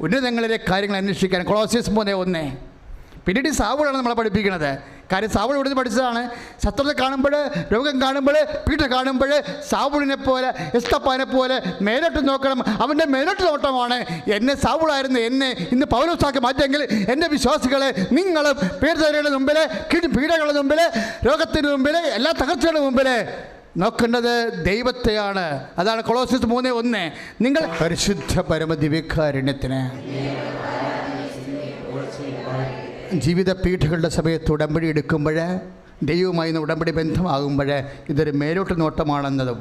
ഉന്നതങ്ങളിലെ കാര്യങ്ങൾ അന്വേഷിക്കാൻ. കൊളോസ്യസ് 3:1. പിന്നീട് സാവൂളാണ് നമ്മളെ പഠിപ്പിക്കുന്നത്. കാര്യം സാവൂൾ ഇവിടുന്ന് പഠിച്ചതാണ്. ശത്രുത കാണുമ്പോൾ, രോഗം കാണുമ്പോൾ, പീഡ കാണുമ്പോൾ സാവൂളിനെ പോലെ എസ്തപ്പാനെ പോലെ മേലോട്ട് നോക്കണം. അവൻ്റെ മേലോട്ട് നോട്ടമാണ്. എന്നെ സാവൂളായിരുന്നു എന്നെ ഇന്ന് പൗലോസാക്കി മാറ്റിയെങ്കിൽ എൻ്റെ വിശ്വാസികളെ നിങ്ങളും പീഡകളുടെ മുമ്പിൽ, പീഡകളുടെ മുമ്പിൽ, രോഗത്തിന് മുമ്പിൽ, എല്ലാ തകർച്ചയുടെ മുമ്പിൽ നോക്കേണ്ടത് ദൈവത്തെയാണ്. അതാണ് കൊളോസ്യസ് 3:1. നിങ്ങൾ പരിശുദ്ധ പരമദിവ്യകാരുണ്യത്തിന് ജീവിത പീഠകളുടെ സമയത്ത് ഉടമ്പടി എടുക്കുമ്പോൾ, ദൈവവുമായി ഉടമ്പടി ബന്ധമാകുമ്പോൾ ഇതൊരു മേലോട്ട് നോട്ടമാണെന്നതും,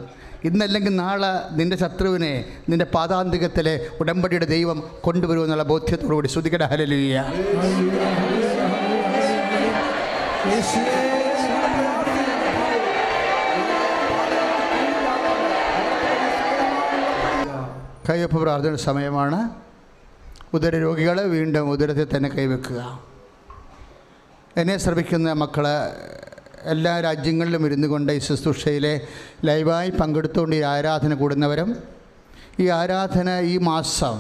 ഇന്നല്ലെങ്കിൽ നാളെ നിൻ്റെ ശത്രുവിനെ നിൻ്റെ പാദാന്തികത്തിലെ ഉടമ്പടിയുടെ ദൈവം കൊണ്ടുവരുമെന്നുള്ള ബോധ്യത്തോടുകൂടി സ്തുതിക്കട്ടെ. ഹല്ലേലൂയ. കൈവപ്പ് പ്രാർത്ഥന സമയമാണ്. ഉദരരോഗികൾ വീണ്ടും ഉദരത്തിൽ തന്നെ കൈവെക്കുക. എന്നെ ശ്രമിക്കുന്ന മക്കൾ എല്ലാ രാജ്യങ്ങളിലും ഇരുന്നു കൊണ്ട് ഈ ശുശ്രൂഷയിലെ ലൈവായി പങ്കെടുത്തുകൊണ്ട് ഈ ആരാധന കൂടുന്നവരും, ഈ ആരാധന ഈ മാസം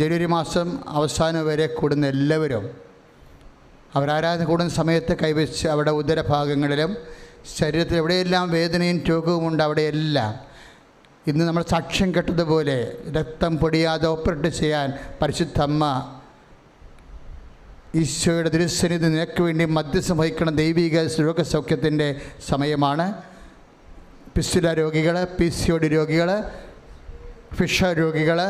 ജനുവരി മാസം അവസാനം വരെ കൂടുന്ന എല്ലാവരും അവരാരാധന കൂടുന്ന സമയത്ത് കൈവച്ച് അവിടെ ഉദരഭാഗങ്ങളിലും ശരീരത്തിൽ എവിടെയെല്ലാം വേദനയും രോഗവും ഉണ്ട് അവിടെയെല്ലാം ഇന്ന് നമ്മൾ സാക്ഷ്യം കെട്ടതുപോലെ രക്തം പൊടിയാതെ ഓപ്പറേറ്റ് ചെയ്യാൻ പരിശുദ്ധ അമ്മ ഈശോയുടെ തിരുസന്നിധി നിനക്ക് വേണ്ടി മധ്യസ്ഥം വഹിക്കുന്ന ദൈവിക രോഗസൗഖ്യത്തിൻ്റെ സമയമാണ്. പിസ്തുല രോഗികൾ, PCOD രോഗികൾ, ഫിഷർ രോഗികൾ,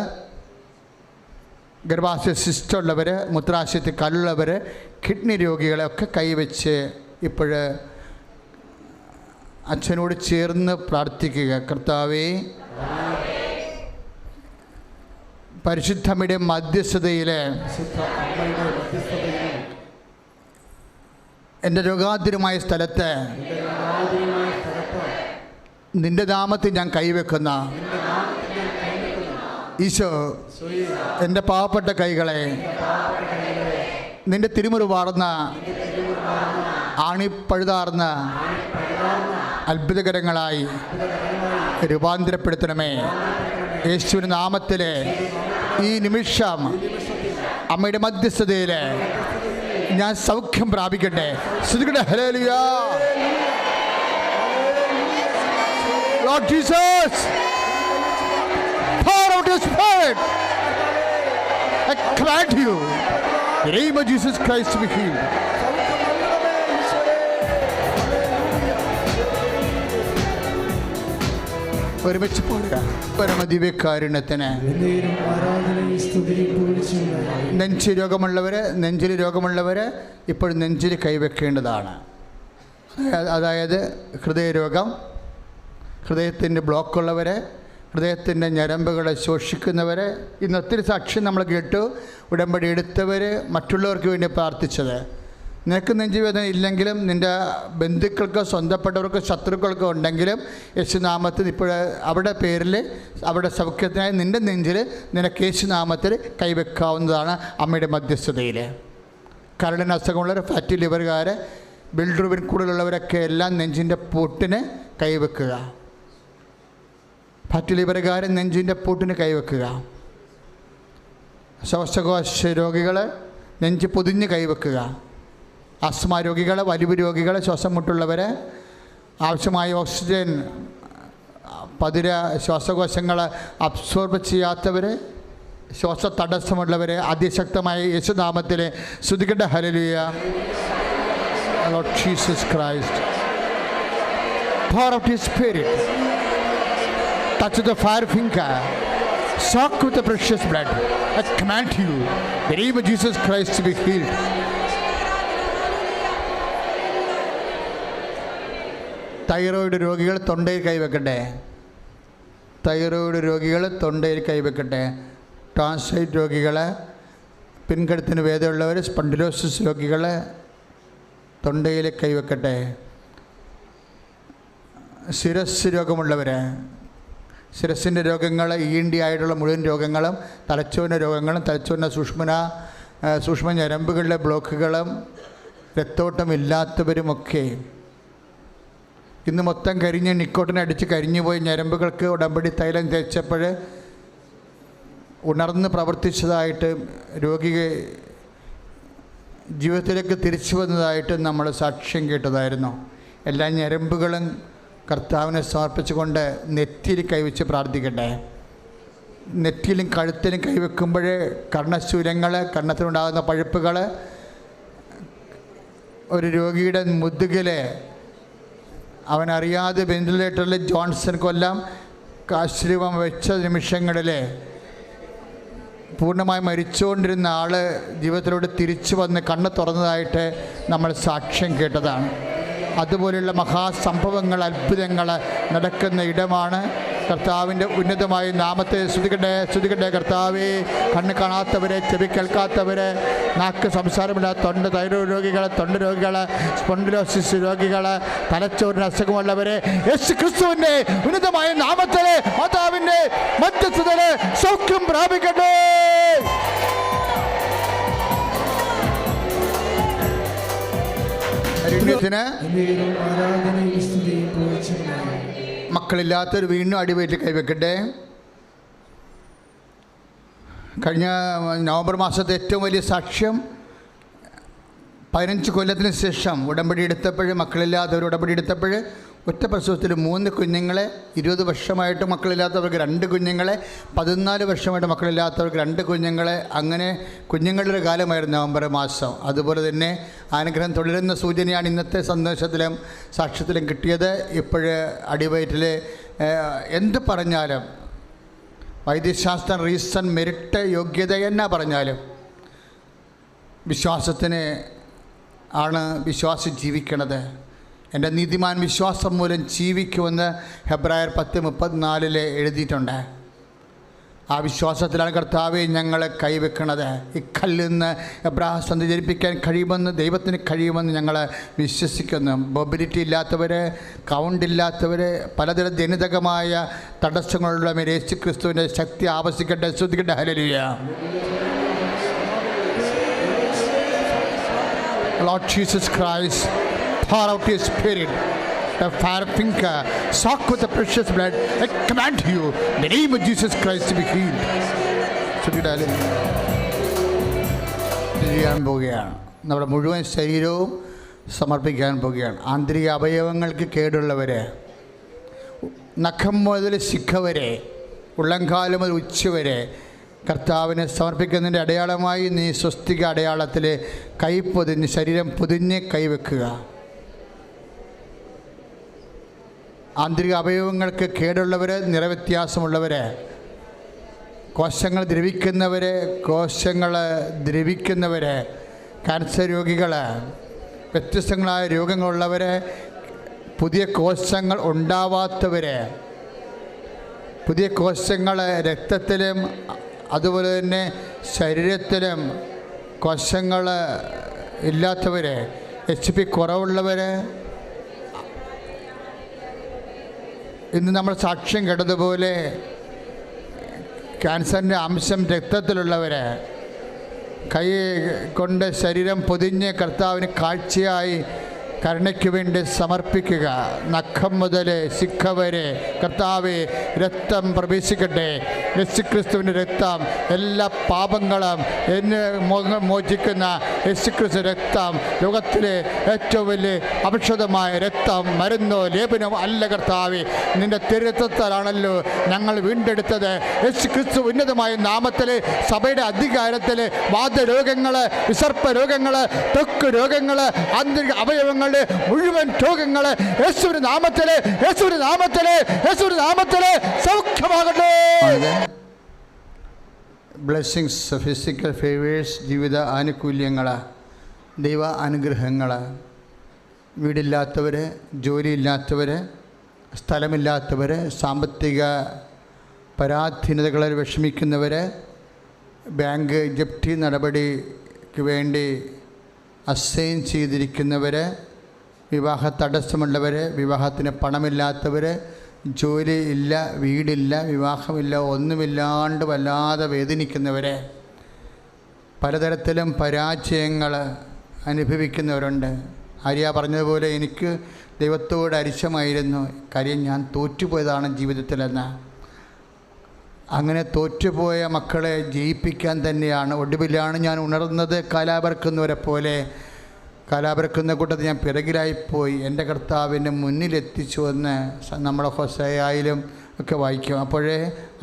ഗർഭാശയ സിസ്റ്റുള്ളവർ, മൂത്രാശയത്തിൽ കല്ലുള്ളവർ, കിഡ്നി രോഗികളെയൊക്കെ കൈവച്ച് ഇപ്പോൾ അച്ഛനോട് ചേർന്ന് പ്രാർത്ഥിക്കുക. കർത്താവേ, പരിശുദ്ധമ്മയുടെ മധ്യസ്ഥതയിൽ എൻ്റെ രോഗാതുരമായ സ്ഥലത്ത് നിൻ്റെ നാമത്തിൽ ഞാൻ കൈവെക്കുന്ന ഈശോ എൻ്റെ പാവപ്പെട്ട കൈകളെ നിന്റെ തിരുമുറിവാർന്ന ആണിപ്പഴുതാർന്ന അത്ഭുതകരങ്ങളായി രൂപാന്തരപ്പെടുത്തണമേ. യേശുവിൻ്റെ നാമത്തിൽ ഈ നിമിഷം അമ്മയുടെ മധ്യസ്ഥതയിൽ ഞാൻ സൗഖ്യം പ്രാപിക്കട്ടെ. Hallelujah. Lord Jesus, pour out your spirit. I command you, in the name of Jesus Christ, to be healed. ഒരുമിച്ച് പോടുക. പരമദിവ്യകാരുണ്യത്തിന് നെഞ്ചിൽ രോഗമുള്ളവർ ഇപ്പോൾ നെഞ്ചിൽ കൈവെക്കേണ്ടതാണ്. അതായത് ഹൃദയരോഗം, ഹൃദയത്തിൻ്റെ ബ്ലോക്കുള്ളവർ, ഹൃദയത്തിൻ്റെ ഞരമ്പുകളെ ശോഷിക്കുന്നവർ. ഇന്ന് ഒത്തിരി സാക്ഷ്യം നമ്മൾ കേട്ടു. ഉടമ്പടി എടുത്തവർ മറ്റുള്ളവർക്ക് വേണ്ടി പ്രാർത്ഥിച്ചത്. നിനക്ക് നെഞ്ചുവേദന ഇല്ലെങ്കിലും നിൻ്റെ ബന്ധുക്കൾക്കോ സ്വന്തപ്പെട്ടവർക്കോ ശത്രുക്കൾക്കോ ഉണ്ടെങ്കിലും യേശുനാമത്തിൽ ഇപ്പോൾ അവരുടെ പേരിൽ അവരുടെ സൗഖ്യത്തിനായി നിൻ്റെ നെഞ്ചിൽ നിനക്ക് യേശുനാമത്തിൽ കൈവെക്കാവുന്നതാണ് അമ്മയുടെ മധ്യസ്ഥതയിൽ. കരളിന് അസുഖമുള്ളവർ, ഫാറ്റി ലിവറുകാർ, ബിൽഡ്രൂബിൻ കൂടുതലുള്ളവരൊക്കെ എല്ലാം നെഞ്ചിൻ്റെ പൂട്ടിന് കൈവെക്കുക. ഫാറ്റി ലിവറുകാരൻ നെഞ്ചിൻ്റെ പൂട്ടിന് കൈവെക്കുക. ശ്വാസകോശ രോഗികൾ നെഞ്ച് പൊതിഞ്ഞ് കൈവെക്കുക. ആസ്മ രോഗികൾ, വലിവ് രോഗികൾ, ശ്വാസം മുട്ടുള്ളവർ, ആവശ്യമായ ഓക്സിജൻ പതിര ശ്വാസകോശങ്ങൾ അബ്സോർബ് ചെയ്യാത്തവർ, ശ്വാസ തടസ്സമുള്ളവർ അതിശക്തമായ യേശുനാമത്തിൽ സ്തുതിക്കട്ടെ. Hallelujah. Lord Jesus Christ, pour out His Spirit, touch the fire finger, soak with the precious blood. I command you, in the name of Jesus Christ, to be healed. Thyroid രോഗികൾ തൊണ്ടയിൽ കൈവെക്കട്ടെ. Thyroid രോഗികൾ തൊണ്ടയിൽ കൈവെക്കട്ടെ. ട്രാൻസ്ലൈറ്റ് രോഗികൾ, പിൻകഴുത്തിന് വേദനയുള്ളവർ, സ്പണ്ടിലോസിസ് രോഗികൾ തൊണ്ടയിൽ കൈവെക്കട്ടെ. ശിരസ് രോഗമുള്ളവർ, ശിരസിൻ്റെ രോഗങ്ങൾ, ഈണ്ടി ആയിട്ടുള്ള മുഴുവൻ രോഗങ്ങളും, തലച്ചോറിൻ്റെ രോഗങ്ങളും, തലച്ചോറിൻ്റെ സൂക്ഷ്മ ഞരമ്പുകളിലെ ബ്ലോക്കുകളും, രക്തോട്ടമില്ലാത്തവരുമൊക്കെ ഇന്ന് മൊത്തം കരിഞ്ഞ് നിക്കോട്ടിനെ അടിച്ച് കരിഞ്ഞുപോയി ഞരമ്പുകൾക്ക് ഉടമ്പടി തൈലം തേച്ചപ്പോൾ ഉണർന്ന് പ്രവർത്തിച്ചതായിട്ട് രോഗി ജീവിതത്തിലേക്ക് തിരിച്ചു വന്നതായിട്ട് നമ്മൾ സാക്ഷ്യം കേട്ടതായിരുന്നു. എല്ലാ ഞരമ്പുകളും കർത്താവിനെ സമർപ്പിച്ചുകൊണ്ട് നെറ്റിയിൽ കൈവച്ച് പ്രാർത്ഥിക്കട്ടെ. നെറ്റിയിലും കഴുത്തിലും കൈവെക്കുമ്പോൾ കർണശൂലങ്ങൾ, കർണത്തിനുണ്ടാകുന്ന പഴുപ്പുകൾ, ഒരു രോഗിയുടെ മുതുകിൽ അവനറിയാതെ വെന്റിലേറ്ററിൽ ജോൺസൺ കൊല്ലം ആശ്രയം വെച്ച നിമിഷങ്ങളിൽ പൂർണ്ണമായി മരിച്ചുകൊണ്ടിരുന്ന ആൾ ജീവിതത്തിലൂടെ തിരിച്ചു വന്ന് കണ്ണ് തുറന്നതായിട്ട് നമ്മൾ സാക്ഷ്യം കേട്ടതാണ്. അതുപോലെയുള്ള മഹാസംഭവങ്ങൾ, അത്ഭുതങ്ങൾ നടക്കുന്ന ഇടമാണ്. കർത്താവിൻ്റെ ഉന്നതമായ നാമത്തെ സ്തുതിക്കട്ടെ. കർത്താവേ, കണ്ണ് കാണാത്തവരെ, ചെവി കേൾക്കാത്തവരെ, നാക്ക് സംസാരമില്ലാത്ത തൊണ്ട തൈറോയ്ഡ് രോഗികൾ, തൊണ്ട രോഗികൾ, സ്പോണ്ടിലോസിസ് രോഗികൾ, തലച്ചോറിന് അസുഖമുള്ളവരെ യേശു ക്രിസ്തുവിൻ്റെ ഉന്നതമായ നാമത്തിൽ മാതാവിൻ്റെ മധ്യസ്ഥതയിൽ സൗഖ്യം പ്രാപിക്കട്ടെ. മക്കളില്ലാത്തൊരു വീണ്ടും അടിവയറ്റിൽ കൈവെക്കട്ടെ. കഴിഞ്ഞ നവംബർ മാസത്തെ ഏറ്റവും വലിയ സാക്ഷ്യം 15 കൊല്ലത്തിന് ശേഷം ഉടമ്പടി എടുത്തപ്പോൾ, മക്കളില്ലാത്തവർ ഉടമ്പടി എടുത്തപ്പോൾ ഒറ്റ പ്രസവത്തിൽ 3 കുഞ്ഞുങ്ങളെ, 20 വർഷമായിട്ട് മക്കളില്ലാത്തവർക്ക് 2 കുഞ്ഞുങ്ങളെ, 14 വർഷമായിട്ട് മക്കളില്ലാത്തവർക്ക് 2 കുഞ്ഞുങ്ങളെ, അങ്ങനെ കുഞ്ഞുങ്ങളുടെ കാലമായിരുന്നു നവംബർ മാസം. അതുപോലെ തന്നെ അനുഗ്രഹം തുടരുന്ന സൂചനയാണ് ഇന്നത്തെ സന്ദേശത്തിലും സാക്ഷ്യത്തിലും കിട്ടിയത്. ഇപ്പോഴ് അടിവയറ്റിൽ എന്ത് പറഞ്ഞാലും, വൈദ്യശാസ്ത്രം, റീസൺ, മെരിറ്റ്, യോഗ്യത എന്നാ പറഞ്ഞാലും വിശ്വാസത്തിന് ആണ് വിശ്വാസം ജീവിക്കണത്. എൻ്റെ നീതിമാൻ വിശ്വാസം മൂലം ജീവിക്കുമെന്ന് ഹെബ്രായർ 10:34 എഴുതിയിട്ടുണ്ട്. ആ വിശ്വാസത്തിലാണ് കർത്താവെ ഞങ്ങളെ കൈവെക്കണത്. ഈ കല്ലിൽ നിന്ന് എബ്രാഹിം സന്ധി ജനിപ്പിക്കാൻ കഴിയുമെന്ന് ദൈവത്തിന് കഴിയുമെന്ന് ഞങ്ങൾ വിശ്വസിക്കുന്നു. മൊബിലിറ്റി ഇല്ലാത്തവർ, കൗണ്ട് ഇല്ലാത്തവർ, പലതരം ജനിതകമായ തടസ്സങ്ങളുള്ള യേശു ക്രിസ്തുവിൻ്റെ ശക്തി ആവശ്യിക്കട്ടെ. ശ്രദ്ധിക്കട്ടെ. Hallelujah. Lord Jesus Christ, pour out your spirit, the fire finger, soak with the precious blood. I command you, in the name of Jesus Christ, to be healed. ചെയ്യാൻ പോവുകയാണ്. നമ്മുടെ മുഴുവൻ ശരീരവും സമർപ്പിക്കാൻ പോവുകയാണ്. ആന്തരിക അവയവങ്ങൾക്ക് കേടുള്ളവരെ, നഖം മുതൽ ശിഖ വരെ, ഉള്ളംകാലം മുതൽ ഉച്ച വരെ കർത്താവിനെ സമർപ്പിക്കുന്നതിൻ്റെ അടയാളമായി നീ സ്വസ്തിക അടയാളത്തിൽ കൈ പൊതിഞ്ഞ്, ശരീരം പൊതിഞ്ഞ് കൈവെക്കുക. ആന്തരിക അവയവങ്ങൾക്ക് കേടുള്ളവർ, നിറവ്യത്യാസമുള്ളവർ, കോശങ്ങൾ ദ്രവിക്കുന്നവർ, ക്യാൻസർ രോഗികൾ, വ്യത്യസ്തങ്ങളായ രോഗങ്ങളുള്ളവർ, പുതിയ കോശങ്ങൾ ഉണ്ടാവാത്തവർ, പുതിയ കോശങ്ങൾ രക്തത്തിലും അതുപോലെ തന്നെ ശരീരത്തിലും കോശങ്ങൾ ഇല്ലാത്തവർ, HP കുറവുള്ളവർ, ഇന്ന് നമ്മൾ സാക്ഷ്യം കേട്ടതുപോലെ ക്യാൻസറിൻ്റെ അംശം രക്തത്തിലുള്ളവർ, കൈ കൊണ്ട് ശരീരം പൊതിഞ്ഞ് കർത്താവിന് കാഴ്ചയായി കരുണയ്ക്ക് വേണ്ടി സമർപ്പിക്കുക. നഖം മുതൽ ശിഖ വരെ കർത്താവെ രക്തം പ്രവേശിക്കട്ടെ. യേശുക്രിസ്തുവിൻ്റെ രക്തം എല്ലാ പാപങ്ങളും എന്നെ മോചിക്കുന്ന യേശുക്രിസ്തു രക്തം ലോകത്തിലെ ഏറ്റവും വലിയ ഔഷധമായ രക്തം, മരുന്നോ ലേപനമോ അല്ല കർത്താവെ. നിൻ്റെ തിരുരക്തത്താലാണല്ലോ ഞങ്ങൾ വീണ്ടെടുത്തത്. യേശുക്രിസ്തു ഉന്നതമായ നാമത്തിൽ, സഭയുടെ അധികാരത്തിൽ വാതരോഗങ്ങൾ, വിസർപ്പ രോഗങ്ങൾ, ത്വക്ക് രോഗങ്ങൾ, ആന്തരിക അവയവങ്ങൾ മുഴുവൻ രോഗങ്ങൾ യേശുവിന്റെ നാമത്തിലെ സൗഖ്യമാകട്ടെ. ബ്ലെസ്സിങ്സ്, ഫിസിക്കൽ ഫേവേഴ്സ്, ജീവിത ആനുകൂല്യങ്ങൾ, ദൈവ അനുഗ്രഹങ്ങൾ, വീടില്ലാത്തവർ, ജോലിയില്ലാത്തവർ, സ്ഥലമില്ലാത്തവർ, സാമ്പത്തിക പരാധീനതകളിൽ വിഷമിക്കുന്നവർ, ബാങ്ക് ജപ്തി നടപടിക്ക് വേണ്ടി അസൈൻ ചെയ്തിരിക്കുന്നവർ, വിവാഹ തടസ്സമുള്ളവർ, വിവാഹത്തിന് പണമില്ലാത്തവർ, ജോലി ഇല്ല, വീടില്ല, വിവാഹമില്ല, ഒന്നുമില്ലാണ്ട് വല്ലാതെ വേദനിക്കുന്നവർ, പലതരത്തിലും പരാജയങ്ങൾ അനുഭവിക്കുന്നവരുണ്ട്. ആര്യ പറഞ്ഞതുപോലെ എനിക്ക് ദൈവത്തോട് അരിശമായിരുന്നു, കാര്യം ഞാൻ തോറ്റുപോയതാണ് ജീവിതത്തിലെന്ന്. അങ്ങനെ തോറ്റുപോയ മക്കളെ ജയിപ്പിക്കാൻ തന്നെയാണ് ഒടുവിലാണ് ഞാൻ ഉണർന്നത്. കാലാപറക്കുന്നവരെ പോലെ, കാലാപറക്കുന്ന കൂട്ടത്തിൽ ഞാൻ പിറകിലായിപ്പോയി, എൻ്റെ കർത്താവിൻ്റെ മുന്നിലെത്തിച്ചു എന്ന് നമ്മുടെ ഹോസേയായാലും ഒക്കെ വായിക്കും. അപ്പോഴേ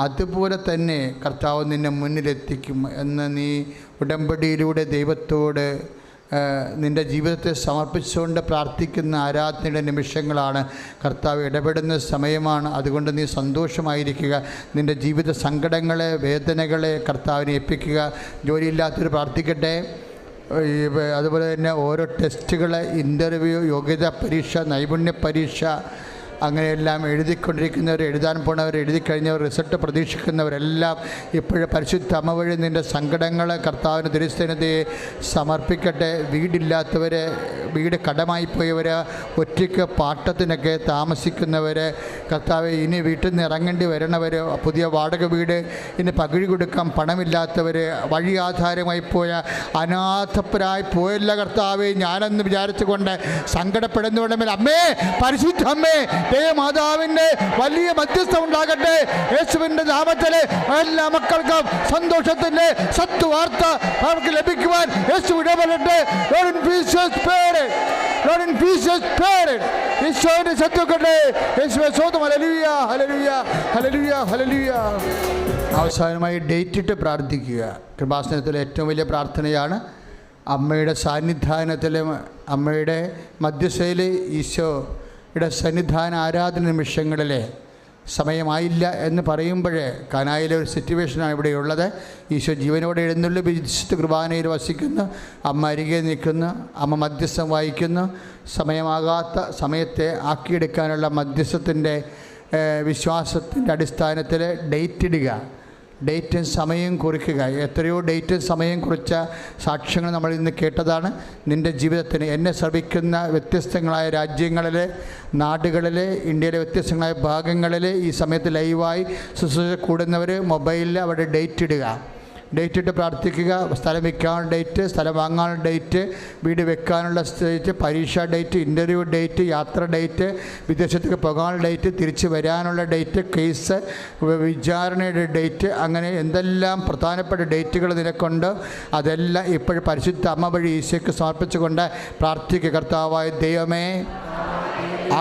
അതുപോലെ തന്നെ കർത്താവ് നിന്നെ മുന്നിലെത്തിക്കും എന്ന് നീ ഉടമ്പടിയിലൂടെ ദൈവത്തോട് നിൻ്റെ ജീവിതത്തെ സമർപ്പിച്ചുകൊണ്ട് പ്രാർത്ഥിക്കുന്ന ആരാധനയുടെ നിമിഷങ്ങളാണ്. കർത്താവ് ഇടപെടുന്ന സമയമാണ്. അതുകൊണ്ട് നീ സന്തോഷമായിരിക്കുക. നിൻ്റെ ജീവിത സങ്കടങ്ങളെ, വേദനകളെ കർത്താവിനെ ഏൽപ്പിക്കുക. ജോലിയില്ലാത്തവർ പ്രാർത്ഥിക്കട്ടെ. അതുപോലെ തന്നെ ഓരോ ടെസ്റ്റുകൾ, ഇൻ്റർവ്യൂ, യോഗ്യതാ പരീക്ഷ, നൈപുണ്യ പരീക്ഷ, അങ്ങനെയെല്ലാം എഴുതിക്കൊണ്ടിരിക്കുന്നവർ, എഴുതാൻ പോണവർ, എഴുതി കഴിഞ്ഞവർ, റിസൾട്ട് പ്രതീക്ഷിക്കുന്നവരെല്ലാം ഇപ്പോഴും പരിശുദ്ധ അമ്മ വഴി നിൻ്റെ സങ്കടങ്ങൾ കർത്താവിന് തിരുസന്നിധിയെ സമർപ്പിക്കട്ടെ. വീടില്ലാത്തവർ, വീട് കടമായിപ്പോയവർ, ഒറ്റയ്ക്ക് പാട്ടത്തിനൊക്കെ താമസിക്കുന്നവർ, കർത്താവ് ഇനി വീട്ടിൽ നിന്ന് ഇറങ്ങേണ്ടി വരണവർ, പുതിയ വാടക വീട് ഇനി പകുതി കൊടുക്കാൻ പണമില്ലാത്തവർ, വഴി ആധാരമായി പോയ അനാഥപ്പരായി പോയല്ല കർത്താവ് ഞാനെന്ന് വിചാരിച്ചുകൊണ്ട് സങ്കടപ്പെടുന്നവരുടെ അമ്മേ, പരിശുദ്ധ അമ്മേ, മാതാവിൻ്റെ വലിയ മധ്യസ്ഥം ഉണ്ടാകട്ടെ. യേശുവിൻ്റെ നാമത്തിൽ എല്ലാ മക്കൾക്കും സന്തോഷത്തിൻ്റെ സത്വാർത്ത അവർക്ക് ലഭിക്കുവാൻ യേശു ഇടപെടട്ടെ. ഈശോയുടെ സത്വക്കട്ടെ. യേശുവേ സ്തോത്രം. Hallelujah, hallelujah, hallelujah, hallelujah. അവസാനമായി ഡേറ്റിട്ട് പ്രാർത്ഥിക്കുക. കൃപാസനത്തിലെ ഏറ്റവും വലിയ പ്രാർത്ഥനയാണ് അമ്മയുടെ സാന്നിധ്യാനത്തിലും അമ്മയുടെ മധ്യസ്ഥയിൽ ഈശോയുടെ സന്നിധാന ആരാധന നിമിഷങ്ങളിൽ സമയമായില്ല എന്ന് പറയുമ്പോഴേ കാനായിലെ ഒരു സിറ്റുവേഷനാണ് ഇവിടെയുള്ളത്. ഈശോ ജീവനോടെ എഴുന്നള്ളി വിശുദ്ധ കുർബാനയിൽ വസിക്കുന്നു, അമ്മ അരികെ നിൽക്കുന്നു, അമ്മ മധ്യസ്ഥം വായിക്കുന്നു. സമയമാകാത്ത സമയത്തെ ആക്കിയെടുക്കാനുള്ള മധ്യസ്ഥത്തിൻ്റെ വിശ്വാസത്തിൻ്റെ അടിസ്ഥാനത്തിൽ ഡേറ്റ് ഇടുക. ഡേറ്റും സമയം കുറിക്കുക. എത്രയോ ഡേറ്റും സമയം കുറിച്ച സാക്ഷ്യങ്ങൾ നമ്മൾ ഇന്ന് കേട്ടതാണ്. നിൻ്റെ ജീവിതത്തിന് എന്നെ ശ്രമിക്കുന്ന വ്യത്യസ്തങ്ങളായ രാജ്യങ്ങളിൽ, നാടുകളിൽ, ഇന്ത്യയിലെ വ്യത്യസ്തങ്ങളായ ഭാഗങ്ങളിൽ ഈ സമയത്ത് ലൈവായി ശുശ്രൂഷ കൂടുന്നവർ മൊബൈലിൽ അവിടെ ഡേറ്റ് ഇടുക. ഡേറ്റ് ഇട്ട് പ്രാർത്ഥിക്കുക. സ്ഥലം വയ്ക്കാനുള്ള ഡേറ്റ്, സ്ഥലം വാങ്ങാനുള്ള ഡേറ്റ്, വീട് വെക്കാനുള്ള ഡേറ്റ്, പരീക്ഷാ ഡേറ്റ്, ഇൻ്റർവ്യൂ ഡേറ്റ്, യാത്ര ഡേറ്റ്, വിദേശത്തേക്ക് പോകാനുള്ള ഡേറ്റ്, തിരിച്ച് വരാനുള്ള ഡേറ്റ്, കേസ് വിചാരണയുടെ ഡേറ്റ്, അങ്ങനെ എന്തെല്ലാം പ്രധാനപ്പെട്ട ഡേറ്റുകൾ നിനക്കുണ്ട് അതെല്ലാം ഇപ്പോഴും പരിശുദ്ധ അമ്മ വഴി ഈശോയ്ക്ക് സമർപ്പിച്ചുകൊണ്ട് പ്രാർത്ഥിക്കുക. കർത്താവായ ദൈവമേ,